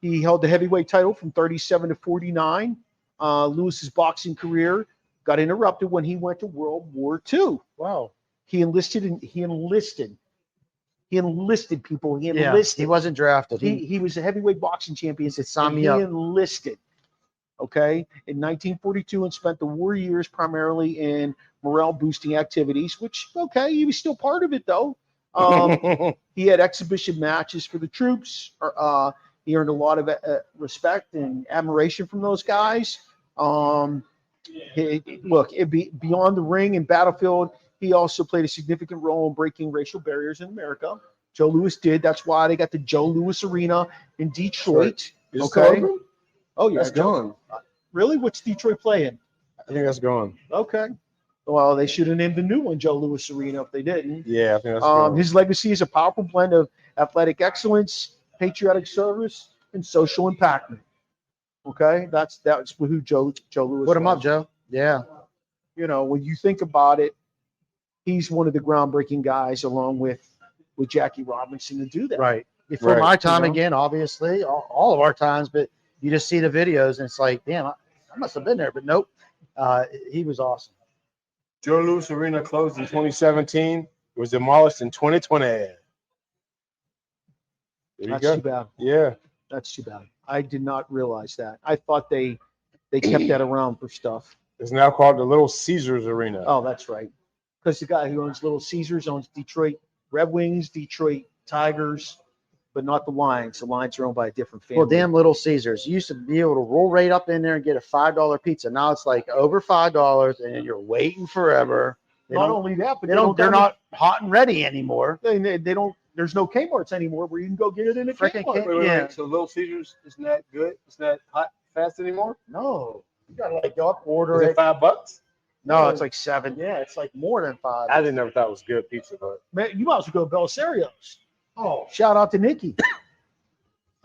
Speaker 3: He held the heavyweight title from 37 to 49. Lewis's boxing career got interrupted when he went to World War II.
Speaker 4: Wow.
Speaker 3: He enlisted people.
Speaker 5: He wasn't drafted.
Speaker 3: He was a heavyweight boxing champion.
Speaker 5: He
Speaker 3: enlisted. Okay, in 1942, and spent the war years primarily in morale boosting activities. Which he was still part of it though. He had exhibition matches for the troops. He earned a lot of respect and admiration from those guys. Beyond the ring and battlefield, he also played a significant role in breaking racial barriers in America. Joe Louis did. That's why they got the Joe Louis Arena in Detroit. Okay. Oh, yeah.
Speaker 4: That's gone.
Speaker 3: Really? What's Detroit playing?
Speaker 4: I think that's gone.
Speaker 3: Okay. Well, they should have named the new one Joe Louis Arena if they didn't.
Speaker 4: Yeah, I think that's gone.
Speaker 3: His legacy is a powerful blend of athletic excellence, patriotic service, and social impact. Okay, that's who Joe Louis.
Speaker 5: Put him up, Joe. Yeah.
Speaker 3: When you think about it, he's one of the groundbreaking guys, along with Jackie Robinson, to do that.
Speaker 5: Right. Before my time, again, obviously, all of our times, but you just see the videos and it's like, damn, I must have been there, but nope. He was awesome.
Speaker 4: Joe Louis Arena closed in 2017. It was demolished in 2020.
Speaker 3: That's too bad.
Speaker 4: Yeah.
Speaker 3: That's too bad. I did not realize that. I thought they kept that around for stuff.
Speaker 4: It's now called the Little Caesars Arena.
Speaker 3: Oh, that's right. Because the guy who owns Little Caesars owns Detroit Red Wings, Detroit Tigers, but not the Lions. The Lions are owned by a different family.
Speaker 5: Well, damn Little Caesars. You used to be able to roll right up in there and get a $5 pizza. Now it's like over $5, and you're waiting forever.
Speaker 3: Not only that, but
Speaker 5: they're not hot and ready anymore.
Speaker 3: They don't. There's no Kmart's anymore where you can go get it in a Kmart.
Speaker 4: Wait. So Little Caesars isn't that good? It's not hot fast anymore?
Speaker 5: No. You gotta go up, order
Speaker 4: it. $5?
Speaker 3: No, it's like $7.
Speaker 5: Yeah, it's like more than $5.
Speaker 4: I didn't never thought it was good pizza, but
Speaker 3: man, you might as well go to Belisario's.
Speaker 5: Oh,
Speaker 3: shout out to Nikki.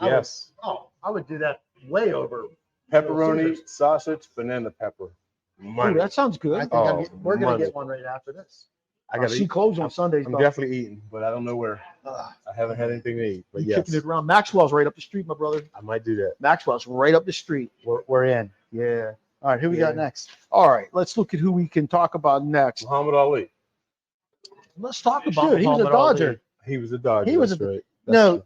Speaker 4: Yes.
Speaker 5: I would do that way over
Speaker 4: pepperoni, sausage, banana pepper.
Speaker 3: Ooh, that sounds good.
Speaker 5: I think we're gonna get one right after this.
Speaker 3: She closed on Sundays.
Speaker 4: I'm definitely eating, but I don't know where. I haven't had anything to eat. But
Speaker 3: kicking it around. Maxwell's right up the street, my brother.
Speaker 4: I might do that.
Speaker 3: Maxwell's right up the street.
Speaker 5: We're in.
Speaker 3: Yeah.
Speaker 5: All right, who we got next?
Speaker 3: All right, let's look at who we can talk about next.
Speaker 4: Muhammad Ali.
Speaker 3: Let's talk about
Speaker 5: he was a Dodger.
Speaker 3: Ali.
Speaker 4: He was a Dodger.
Speaker 5: He was
Speaker 4: right.
Speaker 5: I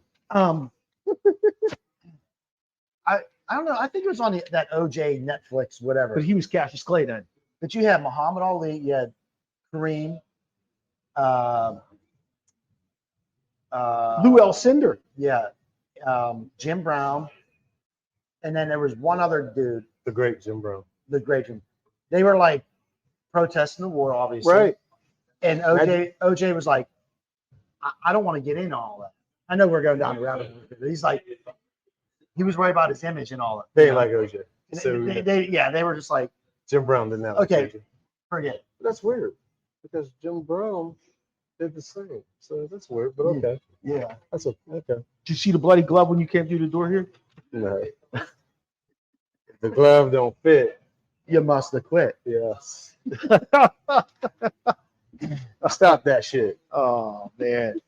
Speaker 5: don't know. I think it was on that OJ Netflix, whatever.
Speaker 3: But he was Cassius Clay then.
Speaker 5: But you had Muhammad Ali, you had Kareem,
Speaker 3: Lou Alcindor.
Speaker 5: Yeah, Jim Brown, and then there was one other dude.
Speaker 4: The great Jim Brown.
Speaker 5: The great Jim. They were like protesting the war, obviously.
Speaker 3: Right.
Speaker 5: And OJ was like, I don't want to get in all that. I know we're going down the rabbit hole, but he's like, he was worried about his image and all that.
Speaker 4: They like OJ.
Speaker 5: So they were just like,
Speaker 4: Jim Brown didn't have
Speaker 5: okay,
Speaker 4: OJ.
Speaker 5: forget it.
Speaker 4: That's weird because Jim Brown did the same. So that's weird, but okay.
Speaker 3: Yeah.
Speaker 4: That's okay.
Speaker 3: Did you see the bloody glove when you came through the door here?
Speaker 4: No. If the glove don't fit,
Speaker 5: You must have quit.
Speaker 4: yes. Stop that shit.
Speaker 3: Oh man.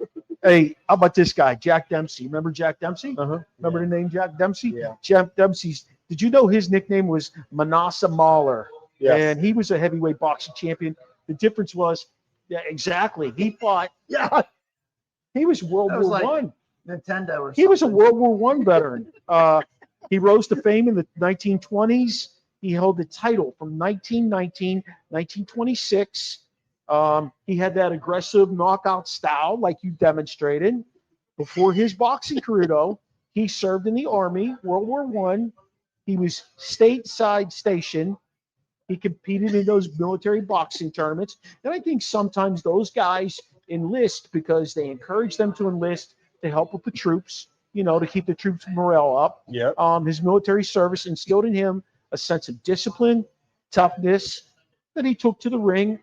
Speaker 3: Hey, how about this guy, Jack Dempsey? Remember Jack Dempsey?
Speaker 4: Uh-huh.
Speaker 3: Remember the name Jack Dempsey?
Speaker 5: Yeah.
Speaker 3: Jack Dempsey's. Did you know his nickname was Manasseh Mahler?
Speaker 4: Yes.
Speaker 3: And he was a heavyweight boxing champion. The difference was, yeah, exactly. He fought. Yeah. He was World
Speaker 5: That was
Speaker 3: War
Speaker 5: like
Speaker 3: One.
Speaker 5: Nintendo or something.
Speaker 3: He was a World War One veteran. He rose to fame in the 1920s. He held the title from 1919, 1926. He had that aggressive knockout style like you demonstrated. Before his boxing career, though, he served in the Army, World War One. He was stateside stationed. He competed in those military boxing tournaments. And I think sometimes those guys enlist because they encourage them to enlist to help with the troops, you know, to keep the troops' morale up.
Speaker 4: Yep.
Speaker 3: His military service instilled in him a sense of discipline, toughness that he took to the ring.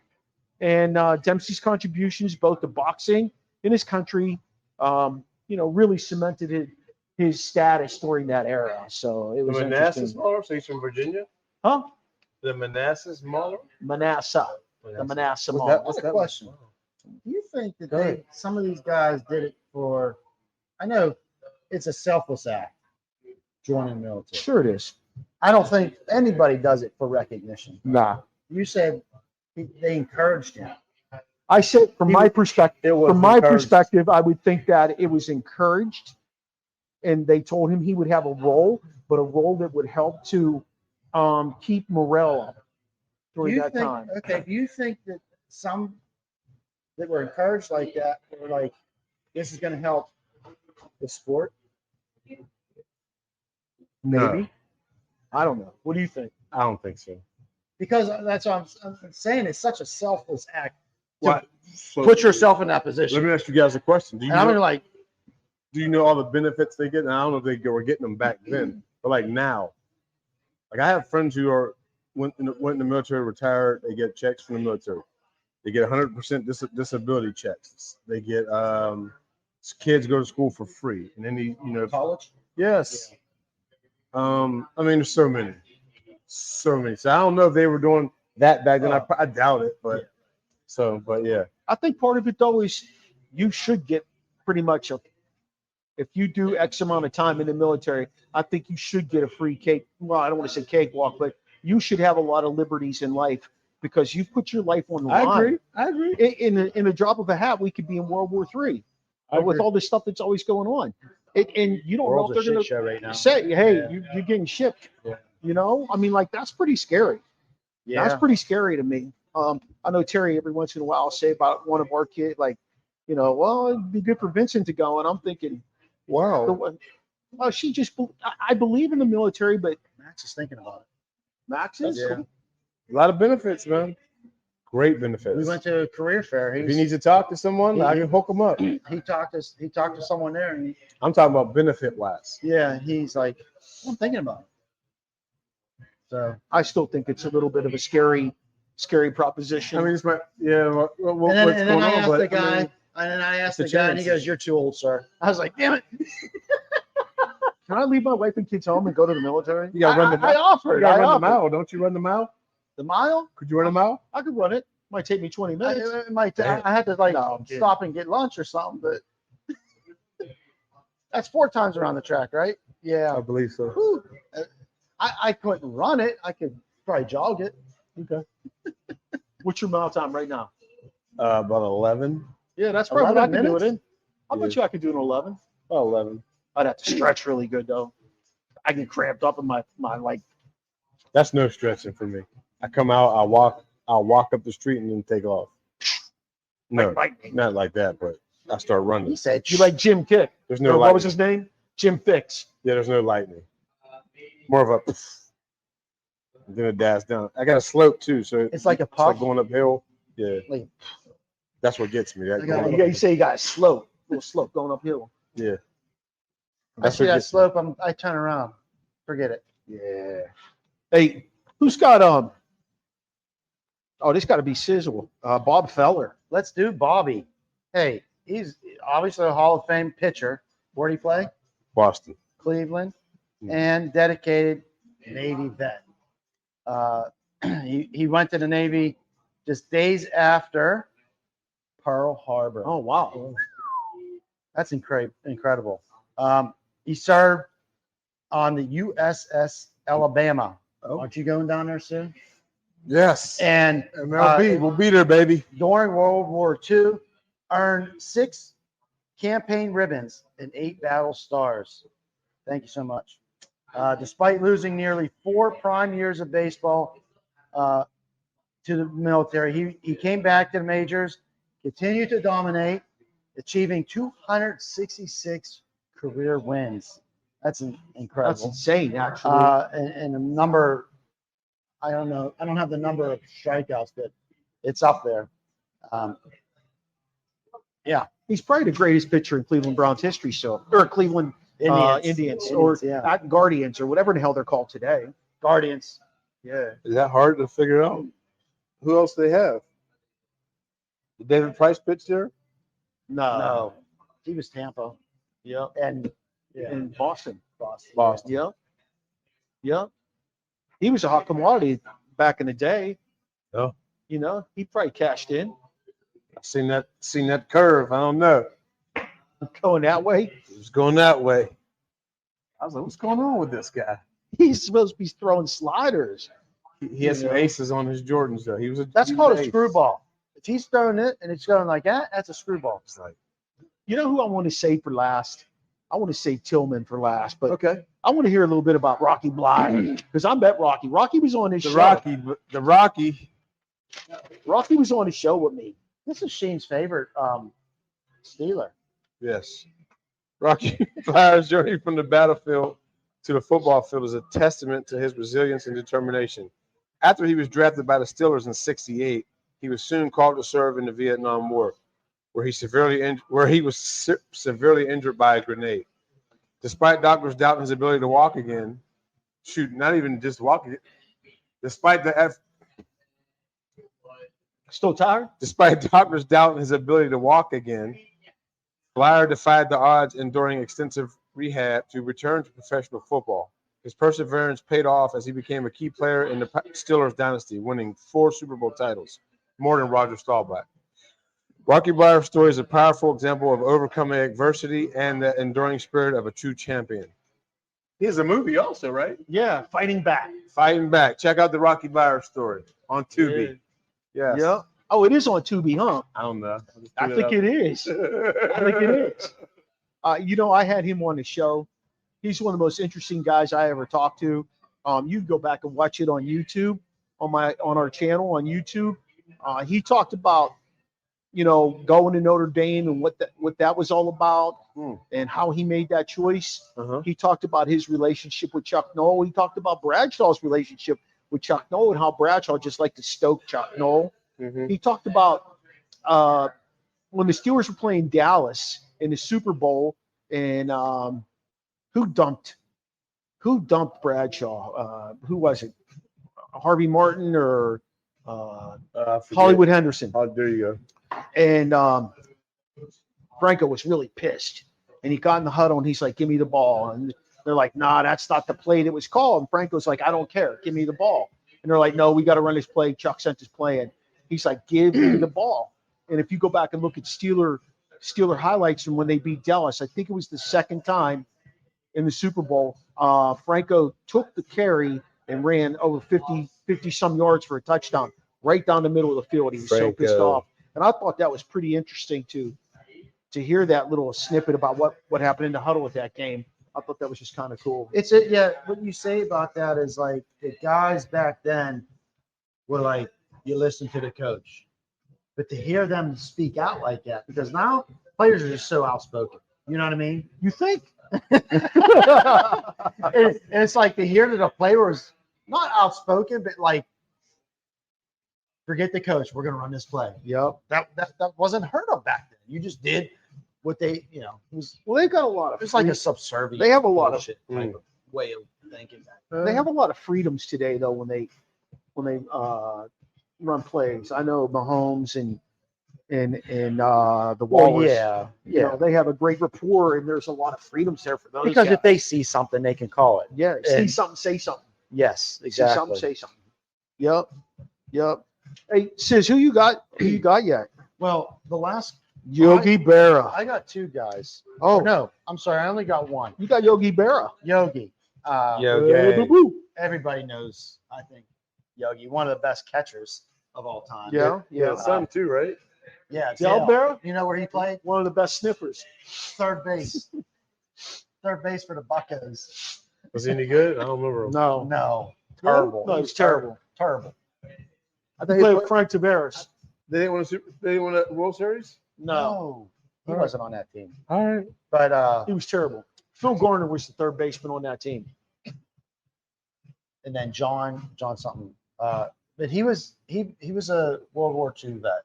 Speaker 3: And Dempsey's contributions, both to boxing in his country, really cemented his status during that era. So it
Speaker 4: The
Speaker 3: was
Speaker 4: Manassas
Speaker 3: interesting.
Speaker 4: Mauler, so he's from Virginia?
Speaker 3: Huh?
Speaker 4: The Manassas Mauler?
Speaker 3: Manasseh. The Manasseh
Speaker 4: What's
Speaker 3: Mall.
Speaker 4: that?
Speaker 5: I
Speaker 4: What's
Speaker 5: have a
Speaker 4: that?
Speaker 5: question. Do you think that
Speaker 4: Go ahead.
Speaker 5: some of these guys did it for? I know it's a selfless act joining the military.
Speaker 3: Sure it is.
Speaker 5: I don't think anybody does it for recognition.
Speaker 3: Nah.
Speaker 5: You said they encouraged him.
Speaker 3: I said from my perspective, I would think that it was encouraged, and they told him he would have a role, but a role that would help to keep morale up during that time.
Speaker 5: Okay, do you think that some that were encouraged like that were like, this is going to help the sport?
Speaker 3: Maybe. I don't know. What do you think?
Speaker 4: I don't think so.
Speaker 5: Because that's what I'm saying. It's such a selfless act.
Speaker 4: What? So,
Speaker 5: Put yourself in that
Speaker 4: let
Speaker 5: position.
Speaker 4: me ask you guys a question. Do
Speaker 5: And I'm
Speaker 4: you
Speaker 5: like,
Speaker 4: know all the benefits they get? And I don't know if they were getting them back then, but like now, like I have friends who went in the military, retired. They get checks from the military. They get 100% disability checks. They get kids go to school for free, and then
Speaker 5: college?
Speaker 4: Yes. I mean, there's so many. So I don't know if they were doing that back then. I doubt it, but yeah.
Speaker 3: I think part of it though is you should get pretty much if you do X amount of time in the military, I think you should get a free cake. Well, I don't want to say cakewalk, but you should have a lot of liberties in life because you've put your life on the line.
Speaker 4: I agree.
Speaker 3: In a drop of a hat, we could be in World War III with all this stuff that's always going on. And you don't know if they're going to
Speaker 5: right now.
Speaker 3: say, hey, you're getting shipped.
Speaker 4: Yeah.
Speaker 3: I mean, like that's pretty scary.
Speaker 5: Yeah.
Speaker 3: That's pretty scary to me. I know Terry every once in a while will say about one of our kids, like, well, it'd be good for Vincent to go. And I'm thinking, wow, I believe in the military, but
Speaker 5: Max is thinking about it.
Speaker 3: Max is.
Speaker 5: Yeah.
Speaker 4: A lot of benefits, man. Great benefits.
Speaker 5: We went to a career fair.
Speaker 4: If he needs to talk to someone, I can hook him up.
Speaker 5: He talked to someone there, and
Speaker 4: I'm talking about benefit wise.
Speaker 5: he's like, I'm thinking about it. So
Speaker 3: I still think it's a little bit of a scary proposition.
Speaker 4: I mean, it's my what's
Speaker 5: and then
Speaker 4: going
Speaker 5: I
Speaker 4: on?
Speaker 5: asked
Speaker 4: But
Speaker 5: the guy,
Speaker 4: I mean,
Speaker 5: and then I asked
Speaker 4: it's
Speaker 5: the
Speaker 4: a
Speaker 5: guy, and he
Speaker 4: chance.
Speaker 5: goes, "You're too old, sir." I was like, "Damn it!"
Speaker 3: Can I leave my wife and kids home and go to the military?
Speaker 4: you got to run the
Speaker 3: I
Speaker 4: mile.
Speaker 3: offered.
Speaker 4: You got to
Speaker 3: I
Speaker 4: run the
Speaker 3: offered.
Speaker 4: mile. Don't you run the mile?
Speaker 3: The mile?
Speaker 4: Could you run a mile?
Speaker 3: I could run it. Might take me 20 minutes.
Speaker 5: It might.
Speaker 4: Damn.
Speaker 5: I had to
Speaker 3: No, I'm kidding.
Speaker 5: stop and get lunch or something, but that's 4 times around the track, right? Yeah.
Speaker 4: I believe so.
Speaker 5: Whew. I couldn't run it. I could probably jog it.
Speaker 3: Okay. What's your mile time right now?
Speaker 4: About 11.
Speaker 3: Yeah, that's probably what I
Speaker 5: 11
Speaker 3: can do it in.
Speaker 5: minutes?
Speaker 3: I bet you I could do it in 11.
Speaker 4: About 11.
Speaker 3: I'd have to stretch really good though. I get cramped up in my like.
Speaker 4: That's no stretching for me. I come out, I'll walk up the street and then take off. No,
Speaker 3: Like,
Speaker 4: not like that, but I start
Speaker 5: He
Speaker 4: running.
Speaker 5: said,
Speaker 3: you like Jim Kick?
Speaker 4: There's
Speaker 3: Or
Speaker 4: no
Speaker 3: what was
Speaker 4: lightning.
Speaker 3: his name? Jim Fix.
Speaker 4: Yeah, there's no lightning. More of a then a dash down. I got a slope too, so
Speaker 5: It's like a
Speaker 4: it's like
Speaker 5: puff.
Speaker 4: going uphill. Yeah,
Speaker 5: Like-
Speaker 4: that's what gets me. That
Speaker 5: I got
Speaker 4: going
Speaker 3: You
Speaker 4: up.
Speaker 3: say you got a slope, little slope going uphill.
Speaker 4: Yeah,
Speaker 5: I
Speaker 4: that's
Speaker 5: see
Speaker 4: what
Speaker 5: that
Speaker 4: gets me.
Speaker 5: slope. I turn around. Forget it.
Speaker 3: Yeah. Hey, who's got Oh, this got to be Sizzle. Bob Feller.
Speaker 5: Let's do Bobby. Hey, he's obviously a Hall of Fame pitcher. Where'd he play?
Speaker 4: Boston.
Speaker 5: Cleveland,
Speaker 4: Hmm.
Speaker 5: and dedicated Navy vet. He went to the Navy just days after Pearl Harbor.
Speaker 3: Oh wow.
Speaker 5: That's incredible. He served on the USS Alabama.
Speaker 3: Oh.
Speaker 5: Aren't you going down there soon?
Speaker 4: Yes.
Speaker 5: And
Speaker 4: MLB, we'll be there, baby.
Speaker 5: during World War II, earned 6 campaign ribbons and 8 battle stars. Thank you so much. Despite losing nearly 4 prime years of baseball to the military, he came back to the majors, continued to dominate, achieving 266 career wins. That's incredible.
Speaker 3: That's insane, actually.
Speaker 5: And a number, I don't know. I don't have the number of strikeouts, but it's up there.
Speaker 3: He's probably the greatest pitcher in Cleveland Browns history, or Cleveland Indians, or
Speaker 5: yeah.
Speaker 3: not Guardians, or whatever the hell they're called today.
Speaker 5: Guardians.
Speaker 3: Yeah.
Speaker 4: Is that hard to figure out? Who else they have? Did David Price pitch there?
Speaker 5: No, he was Tampa.
Speaker 3: Yep.
Speaker 5: And
Speaker 3: In Boston.
Speaker 4: Boston.
Speaker 3: Yep. Yep. He was a hot commodity back in the day.
Speaker 4: Oh.
Speaker 3: You know, he probably cashed in.
Speaker 4: I've seen that curve. I don't know.
Speaker 3: Going that way.
Speaker 4: It was going that way. I was like, what's going on with this guy?
Speaker 3: He's supposed to be throwing sliders.
Speaker 4: He has some aces on his Jordans, though.
Speaker 5: That's
Speaker 4: he was
Speaker 5: called
Speaker 4: an
Speaker 5: a
Speaker 4: ace.
Speaker 5: screwball. If he's throwing it and it's going like that, that's a screwball.
Speaker 4: It's like,
Speaker 3: You know who I want to say for last? I want to say Tillman for last, but
Speaker 4: okay.
Speaker 3: I want to hear a little bit about Rocky Bly because I bet Rocky. Rocky was on his show.
Speaker 4: The Rocky.
Speaker 3: Rocky was on his show with me.
Speaker 5: This is Sheen's favorite Steeler.
Speaker 4: Yes. Rocky Flyer's journey from the battlefield to the football field is a testament to his resilience and determination. After he was drafted by the Steelers in '68, he was soon called to serve in the Vietnam War, where he was severely injured by a grenade. Despite doctors doubting his ability to walk again, not even just walking, despite doctors doubting his ability to walk again, Flyer defied the odds, enduring extensive rehab to return to professional football. His perseverance paid off as he became a key player in the Steelers dynasty, winning 4 Super Bowl titles, more than Roger Staubach. Rocky Blyer's story is a powerful example of overcoming adversity and the enduring spirit of a true champion. He has a movie also, right?
Speaker 3: Yeah, Fighting Back.
Speaker 4: Fighting Back. Check out the Rocky Blyer story on Tubi. Yes.
Speaker 3: Yeah. Oh, it is on Tubi, huh?
Speaker 4: I don't know.
Speaker 3: I think it is. I think it is. You know, I had him on the show. He's one of the most interesting guys I ever talked to. You can go back and watch it on YouTube, on our channel on YouTube. He talked about, you know, going to Notre Dame and what that was all about and how he made that choice. He talked about his relationship with Chuck Noll. He talked about Bradshaw's relationship with Chuck Noll and how Bradshaw just liked to stoke Chuck Noll. He talked about when the Steelers were playing Dallas in the Super Bowl and who dumped Bradshaw? Who was it? Harvey Martin or Hollywood Henderson?
Speaker 4: Oh, there you go.
Speaker 3: And Franco was really pissed. And he got in the huddle and he's like, give me the ball. And they're like, nah, that's not the play that was called. And Franco's like, I don't care. Give me the ball. And they're like, no, we got to run this play. Chuck sent this play in. He's like, give me the ball. And if you go back and look at Steeler highlights from when they beat Dallas, I think it was the second time in the Super Bowl, Franco took the carry and ran over 50 some yards for a touchdown right down the middle of the field. He was so pissed off. And I thought that was pretty interesting to hear that little snippet about what happened in the huddle with that game. I thought that was just kind of cool.
Speaker 5: What you say about that is like the guys back then were like, you listen to the coach. But to hear them speak out like that, because now players are just so outspoken. You know what I mean?
Speaker 3: You think?
Speaker 5: and it's like to hear that a player was not outspoken, but like, forget the coach. We're going to run this play.
Speaker 3: Yep.
Speaker 5: That wasn't heard of back then. You just did what they, it was.
Speaker 3: Well, they've got a lot of.
Speaker 5: It's like a subservient.
Speaker 3: They have a lot of
Speaker 5: type of way of thinking.
Speaker 3: They have a lot of freedoms today, though, when they run plays. I know Mahomes and the Wallers. You know, they have a great rapport, and there's a lot of freedoms there for those
Speaker 5: because
Speaker 3: guys.
Speaker 5: if they see something, they can call it.
Speaker 3: Yeah, see something, say something.
Speaker 5: Yes,
Speaker 3: See
Speaker 5: exactly.
Speaker 3: something, say something. Yep. Hey, Sis, who you got yet?
Speaker 5: Well, the last
Speaker 3: Yogi Berra.
Speaker 5: I got 2 guys.
Speaker 3: Oh
Speaker 5: no, I'm sorry, I only got 1.
Speaker 3: You got Yogi Berra.
Speaker 5: Yogi.
Speaker 3: Yogi.
Speaker 5: Everybody knows. I think Yogi, one of the best catchers of all time.
Speaker 3: Yeah.
Speaker 4: Son too, right?
Speaker 5: Yeah.
Speaker 3: Del Berra.
Speaker 5: You know where he played?
Speaker 3: One of the best sniffers.
Speaker 5: Third base. Third base for the Buccos.
Speaker 4: Was he any good? I don't remember.
Speaker 5: No. Terrible.
Speaker 3: No, it was terrible.
Speaker 5: Terrible.
Speaker 3: I think he played with Frank Tavares.
Speaker 4: They didn't win a World Series?
Speaker 5: No. He wasn't on that team.
Speaker 4: All right.
Speaker 5: But
Speaker 3: he was terrible. Phil Garner was the third baseman on that team.
Speaker 5: And then John something. But he was a World War II vet.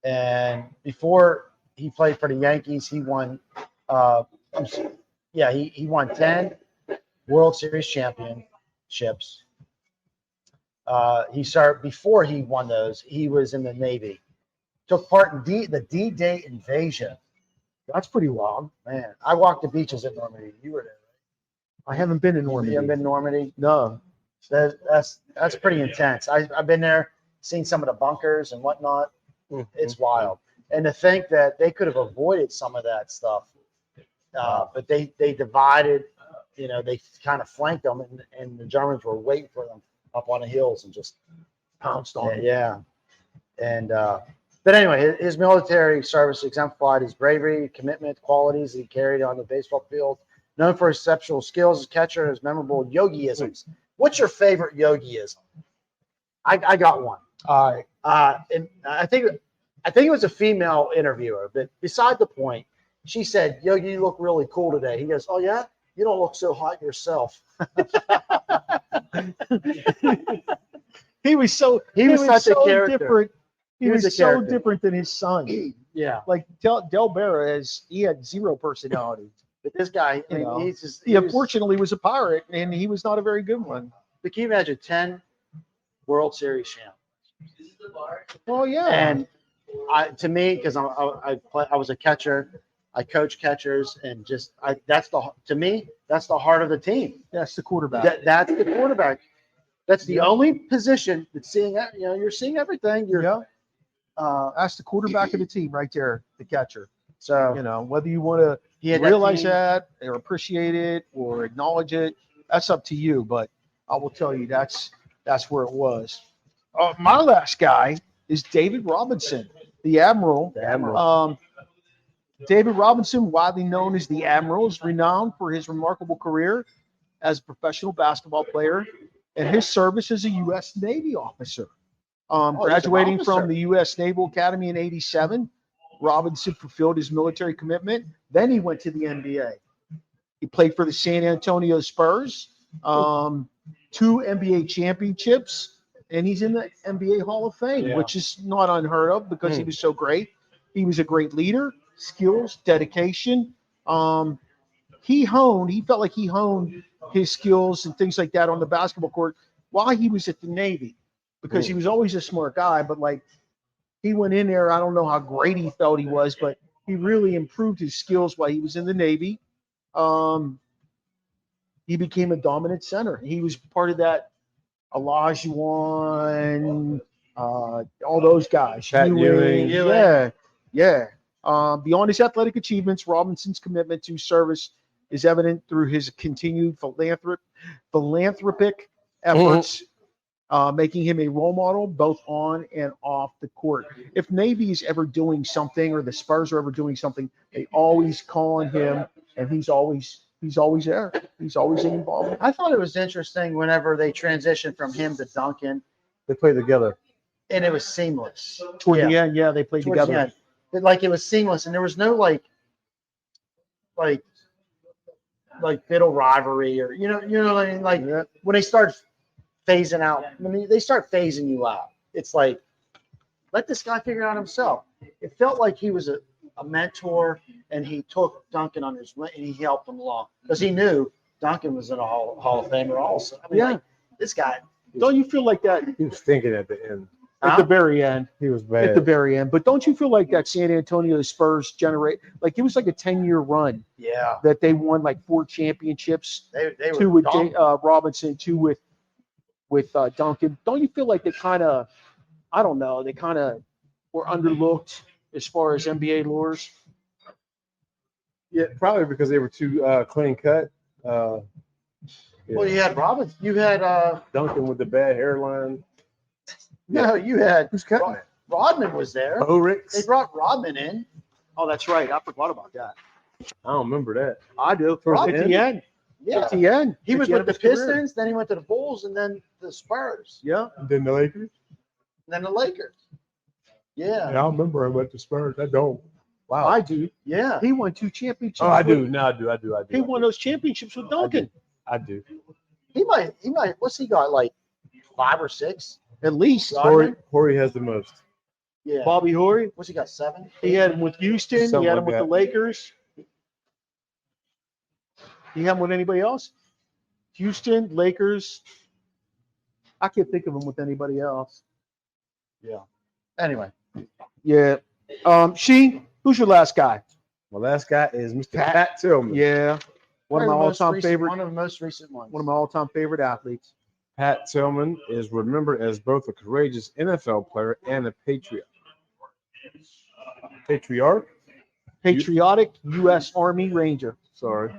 Speaker 5: And before he played for the Yankees, he won he won 10 World Series championships. Before he won those, he was in the Navy took part in the D-Day invasion.
Speaker 3: That's pretty wild.
Speaker 5: Man, I walked the beaches in Normandy. You were there,
Speaker 3: I haven't been in
Speaker 5: right?
Speaker 3: Normandy.
Speaker 5: You haven't been to Normandy?
Speaker 3: No.
Speaker 5: That's pretty intense. I've been there, seen some of the bunkers and whatnot. It's wild. And to think that they could have avoided some of that stuff, but they divided. You know, they kind of flanked them, and the Germans were waiting for them up on the hills and just
Speaker 3: Pounced on it.
Speaker 5: yeah. And but anyway, his military service exemplified his bravery, commitment, qualities he carried on the baseball field. Known for his exceptional skills as catcher and his memorable yogiisms. What's your favorite yogiism? I got one.
Speaker 3: All right.
Speaker 5: And I think it was a female interviewer, but beside the point, she said, "Yogi, you look really cool today." He goes, "Oh yeah, you don't look so hot yourself."
Speaker 3: He was such
Speaker 5: a character.
Speaker 3: different. He was
Speaker 5: a
Speaker 3: so
Speaker 5: character.
Speaker 3: different than his son.
Speaker 5: Yeah,
Speaker 3: Like Del Barra, he had zero personality.
Speaker 5: but this guy, I
Speaker 3: You
Speaker 5: mean,
Speaker 3: know,
Speaker 5: he's just.
Speaker 3: He unfortunately was a pirate, and he was not a very good one.
Speaker 5: But can you imagine 10 World Series champs?
Speaker 3: Well, yeah.
Speaker 5: And to me, because I was a catcher, I coach catchers, and to me that's the heart of the team.
Speaker 3: That's the quarterback.
Speaker 5: That's the quarterback. That's the only position that's seeing. You're seeing everything.
Speaker 3: That's the quarterback of the team right there, the catcher.
Speaker 5: So
Speaker 3: Whether you want to
Speaker 5: he had
Speaker 3: realize
Speaker 5: that
Speaker 3: that or appreciate it or acknowledge it, that's up to you. But I will tell you that's where it was. My last guy is David Robinson, the Admiral.
Speaker 5: The Admiral.
Speaker 3: David Robinson, widely known as the Admiral, is renowned for his remarkable career as a professional basketball player and his service as a U.S. Navy officer. Graduating from the U.S. Naval Academy in '87, Robinson fulfilled his military commitment. Then he went to the NBA. He played for the San Antonio Spurs, 2 NBA championships, and he's in the NBA Hall of Fame, which is not unheard of because he was so great. He was a great leader, skills, dedication. He felt like he honed his skills and things like that on the basketball court while he was at the Navy, because he was always a smart guy, but like he went in there, I don't know how great he felt he was, but he really improved his skills while he was in the Navy. He became a dominant center. He was part of that Olajuwon, all those guys.
Speaker 4: Pat Ewing.
Speaker 3: Yeah. Beyond his athletic achievements, Robinson's commitment to service is evident through his continued philanthropic efforts, making him a role model both on and off the court. If Navy is ever doing something or the Spurs are ever doing something, they always call on him, and he's always there. He's always involved.
Speaker 5: I thought it was interesting whenever they transitioned from him to Duncan,
Speaker 4: They play together.
Speaker 5: and it was seamless.
Speaker 3: Toward the end, they played
Speaker 5: Towards the
Speaker 3: together.
Speaker 5: end. But it was seamless, and there was no like bitter rivalry or you know what I mean. When they start phasing out, when they start phasing you out, it's like let this guy figure it out himself. It felt like he was a mentor, and he took Duncan on his and he helped him along because he knew Duncan was in a Hall of Famer also. I mean, this guy.
Speaker 3: Don't you feel like that
Speaker 4: He was thinking at the end.
Speaker 3: at the very end?
Speaker 4: He was bad.
Speaker 3: At the very end. But don't you feel like that San Antonio Spurs it was like a 10-year run
Speaker 5: Yeah,
Speaker 3: that they won like 4 championships,
Speaker 5: they
Speaker 3: 2
Speaker 5: were
Speaker 3: with Robinson, 2 with Duncan. Don't you feel like they kind of, I don't know, they kind of were underlooked as far as NBA lures?
Speaker 4: Yeah, probably because they were too clean cut.
Speaker 5: Well, you had Robinson. You had
Speaker 4: Duncan with the bad hairline.
Speaker 5: no, you had
Speaker 4: Who's cutting it?
Speaker 5: Rodman was there. They
Speaker 4: Ulrichs.
Speaker 5: brought Rodman in.
Speaker 3: Oh, that's right. I forgot about that.
Speaker 4: I don't remember that.
Speaker 3: I do.
Speaker 4: Towards
Speaker 3: At
Speaker 4: the
Speaker 3: the end.
Speaker 5: Yeah,
Speaker 3: At the end.
Speaker 5: he was
Speaker 3: At
Speaker 5: with
Speaker 3: the
Speaker 5: the
Speaker 3: end of his career.
Speaker 5: Pistons. Then he went to the Bulls, and then the Spurs,
Speaker 3: Yeah.
Speaker 4: And then the Lakers.
Speaker 5: and then the Lakers.
Speaker 4: Yeah,
Speaker 5: Yeah,
Speaker 4: I remember him at the Spurs. I don't. Wow.
Speaker 3: I do.
Speaker 5: yeah.
Speaker 3: He won 2 championships.
Speaker 4: Oh, I do. No, I do.
Speaker 3: He won those championships with Duncan.
Speaker 4: I do.
Speaker 5: He might. What's he got? Like 5 or 6?
Speaker 3: At least.
Speaker 5: Rodman?
Speaker 4: Horry has the most.
Speaker 5: Yeah.
Speaker 3: Bobby Horry.
Speaker 5: What's he got? 7?
Speaker 3: He had him with Houston.
Speaker 4: Something
Speaker 3: he had him
Speaker 4: like
Speaker 3: with
Speaker 4: that.
Speaker 3: the Lakers. He had him with anybody else? Houston, Lakers. I can't think of him with anybody else.
Speaker 5: Anyway,
Speaker 3: Yeah. Who's your last guy?
Speaker 4: My last guy is Mr. Pat Tillman.
Speaker 3: Yeah. One of my all-time favorite.
Speaker 5: One of the most recent ones.
Speaker 3: One of my all-time favorite athletes.
Speaker 4: Pat Tillman is remembered as both a courageous NFL player and a patriot. Patriarch?
Speaker 3: Patriotic U.S. Army Ranger.
Speaker 4: Sorry.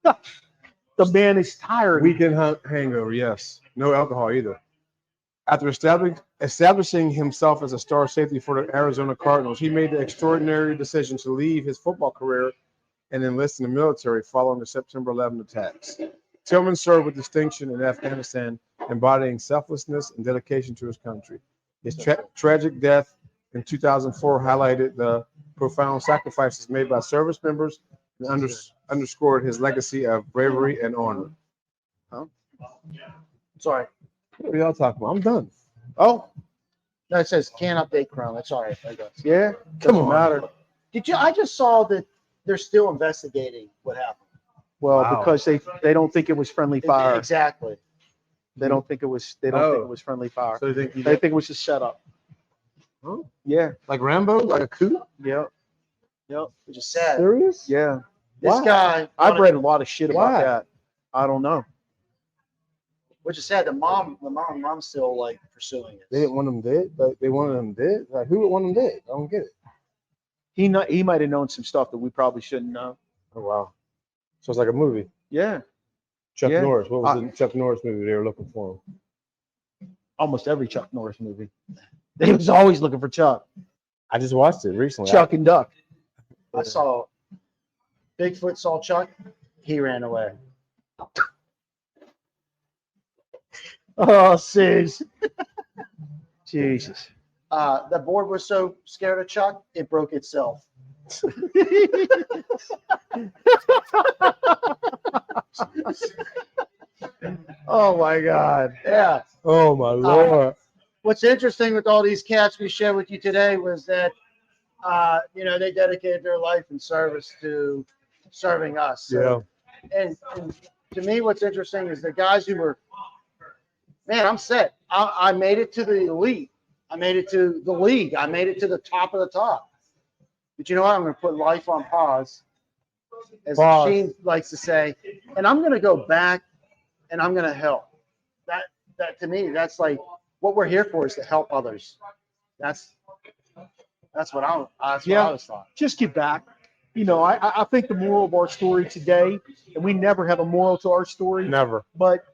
Speaker 3: The man is tired.
Speaker 4: Weekend hangover, yes. No alcohol either. After establishing himself as a star safety for the Arizona Cardinals, he made the extraordinary decision to leave his football career and enlist in the military following the September 11 attacks. Tillman served with distinction in Afghanistan, embodying selflessness and dedication to his country. His tragic death in 2004 highlighted the profound sacrifices made by service members and underscored his legacy of bravery and honor.
Speaker 5: Sorry.
Speaker 4: What are y'all talking about? I'm done.
Speaker 5: Oh. No, it says can't update Chrome. That's all right, I guess.
Speaker 3: Yeah.
Speaker 4: Come on.
Speaker 3: Matter.
Speaker 5: I just saw that they're still investigating what happened.
Speaker 3: Well,
Speaker 4: Wow.
Speaker 3: because they don't think it was friendly fire.
Speaker 5: Exactly.
Speaker 3: They don't think it was. They don't think it was friendly fire.
Speaker 4: So you think
Speaker 3: They think it was a setup.
Speaker 4: Huh?
Speaker 3: Yeah.
Speaker 4: like Rambo, like a coup?
Speaker 3: Yep. Yep.
Speaker 5: Which is sad.
Speaker 4: Serious?
Speaker 3: Yeah.
Speaker 5: This
Speaker 4: Why?
Speaker 5: guy,
Speaker 3: I've read a lot of shit about
Speaker 4: Why?
Speaker 3: that. I don't know.
Speaker 5: which is sad. The mom's still like pursuing it.
Speaker 4: They didn't want him dead? Like, they wanted him dead? Like, who would want him dead? I don't get it.
Speaker 3: He might have known some stuff that we probably shouldn't know.
Speaker 4: Oh, wow. So it's like a movie.
Speaker 3: Yeah.
Speaker 4: Chuck
Speaker 3: Yeah.
Speaker 4: Norris. What was the Chuck Norris movie they were looking for him?
Speaker 3: Almost every Chuck Norris movie. They was always looking for Chuck.
Speaker 4: I just watched it recently.
Speaker 3: Chuck and Duck.
Speaker 5: I saw Bigfoot saw Chuck. He ran away.
Speaker 3: Oh, sis. Jesus.
Speaker 5: The board was so scared of Chuck, it broke itself.
Speaker 3: Oh my God.
Speaker 5: Yeah.
Speaker 4: Oh, my Lord.
Speaker 5: What's interesting with all these cats we shared with you today was that, they dedicated their life in service to serving us. So, and to me, what's interesting is the guys who were, man, I'm set. I made it to the elite. I made it to the league. I made it to the top of the top. But you know what? I'm going to put life on pause, as Sheen likes to say, and I'm going to go back and I'm going to help. That to me, that's like what we're here for, is to help others. That's what I always thought.
Speaker 3: Just get back. I think the moral of our story today, and we never have a moral to our story,
Speaker 4: Never.
Speaker 3: but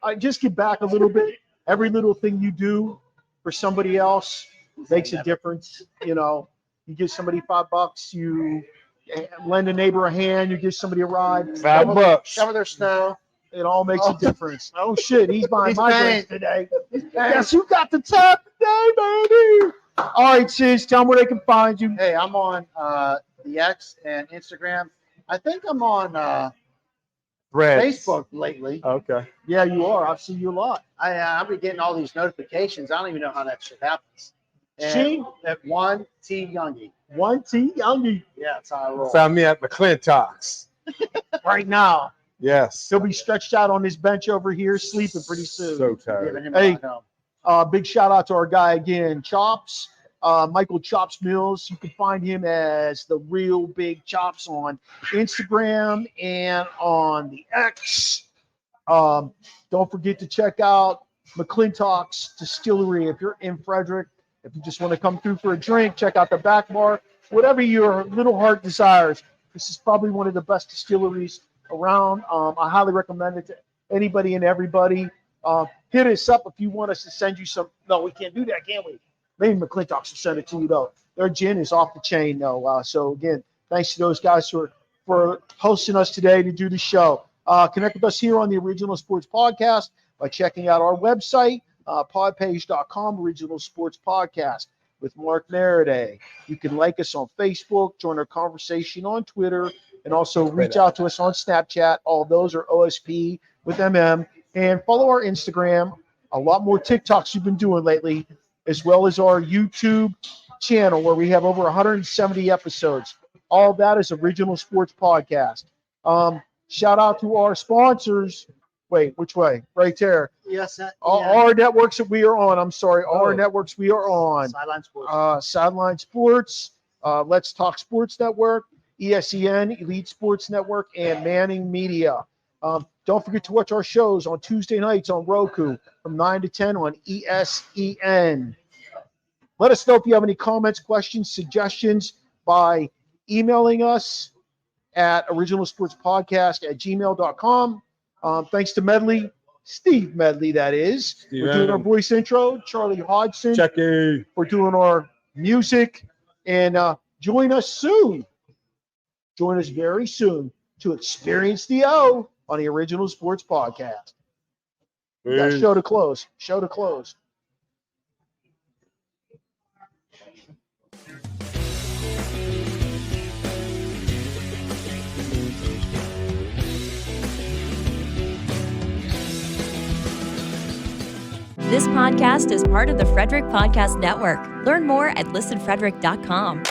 Speaker 3: I just get back a little bit. Every little thing you do for somebody else makes a difference. You give somebody $5, you lend a neighbor a hand, you give somebody a ride.
Speaker 4: $5.
Speaker 5: Shovel their snow.
Speaker 3: It all makes a difference. Oh shit, he's buying
Speaker 5: He's
Speaker 3: my
Speaker 5: paying.
Speaker 3: drinks today. Guess who got the tab today, baby? All right, sis, tell them where they can find you.
Speaker 5: Hey, I'm on the X and Instagram. I think I'm on Facebook lately.
Speaker 4: Okay.
Speaker 3: Yeah, you are. I've seen you a lot.
Speaker 5: I've been getting all these notifications. I don't even know how that shit happens.
Speaker 3: See?
Speaker 5: At 1T Youngie.
Speaker 3: 1T Youngie
Speaker 5: Yeah, that's how I roll.
Speaker 4: Found me at McClintock's.
Speaker 3: right now.
Speaker 4: Yes.
Speaker 3: He'll be stretched out on his bench over here, sleeping pretty soon.
Speaker 4: So tired.
Speaker 5: Giving him
Speaker 3: Hey.
Speaker 5: a ride home.
Speaker 3: Big shout out to our guy again, Chops, Michael Chops Mills. You can find him as the Real Big Chops on Instagram and on the X. Don't forget to check out McClintock's Distillery if you're in Frederick. If you just want to come through for a drink, check out the back bar. Whatever your little heart desires. This is probably one of the best distilleries around. I highly recommend it to anybody and everybody. Hit us up if you want us to send you some. No, we can't do that, can we? Maybe McClintock's will send it to you, though. Their gin is off the chain, though. So, again, thanks to those guys for hosting us today to do the show. Connect with us here on the Original Sports Podcast by checking out our website, podpage.com, Original Sports Podcast with Mark Maradei. You can like us on Facebook, join our conversation on Twitter, and also reach out to us on Snapchat. All those are OSP with MM. And follow our Instagram. A lot more TikToks you've been doing lately, as well as our YouTube channel where we have over 170 episodes. All that is Original Sports Podcast. Shout out to our sponsors. Wait, which way? Right there.
Speaker 5: Yes.
Speaker 3: All our networks that we are on. I'm sorry. All our
Speaker 4: Oh.
Speaker 3: networks we are on.
Speaker 5: Sideline Sports.
Speaker 3: Sideline Sports, Let's Talk Sports Network, ESEN, Elite Sports Network, and Manning Media. Don't forget to watch our shows on Tuesday nights on Roku from 9 to 10 on ESEN. Let us know if you have any comments, questions, suggestions by emailing us at originalsportspodcast@gmail.com. Thanks to Medley, Steve Medley, that is, for doing our voice intro. Charlie Hodgson
Speaker 4: Checky.
Speaker 3: for doing our music. And join us soon. Join us very soon to experience the O on the Original Sports Podcast. We got show to close. Show to close.
Speaker 1: This podcast is part of the Frederick Podcast Network. Learn more at listenfrederick.com.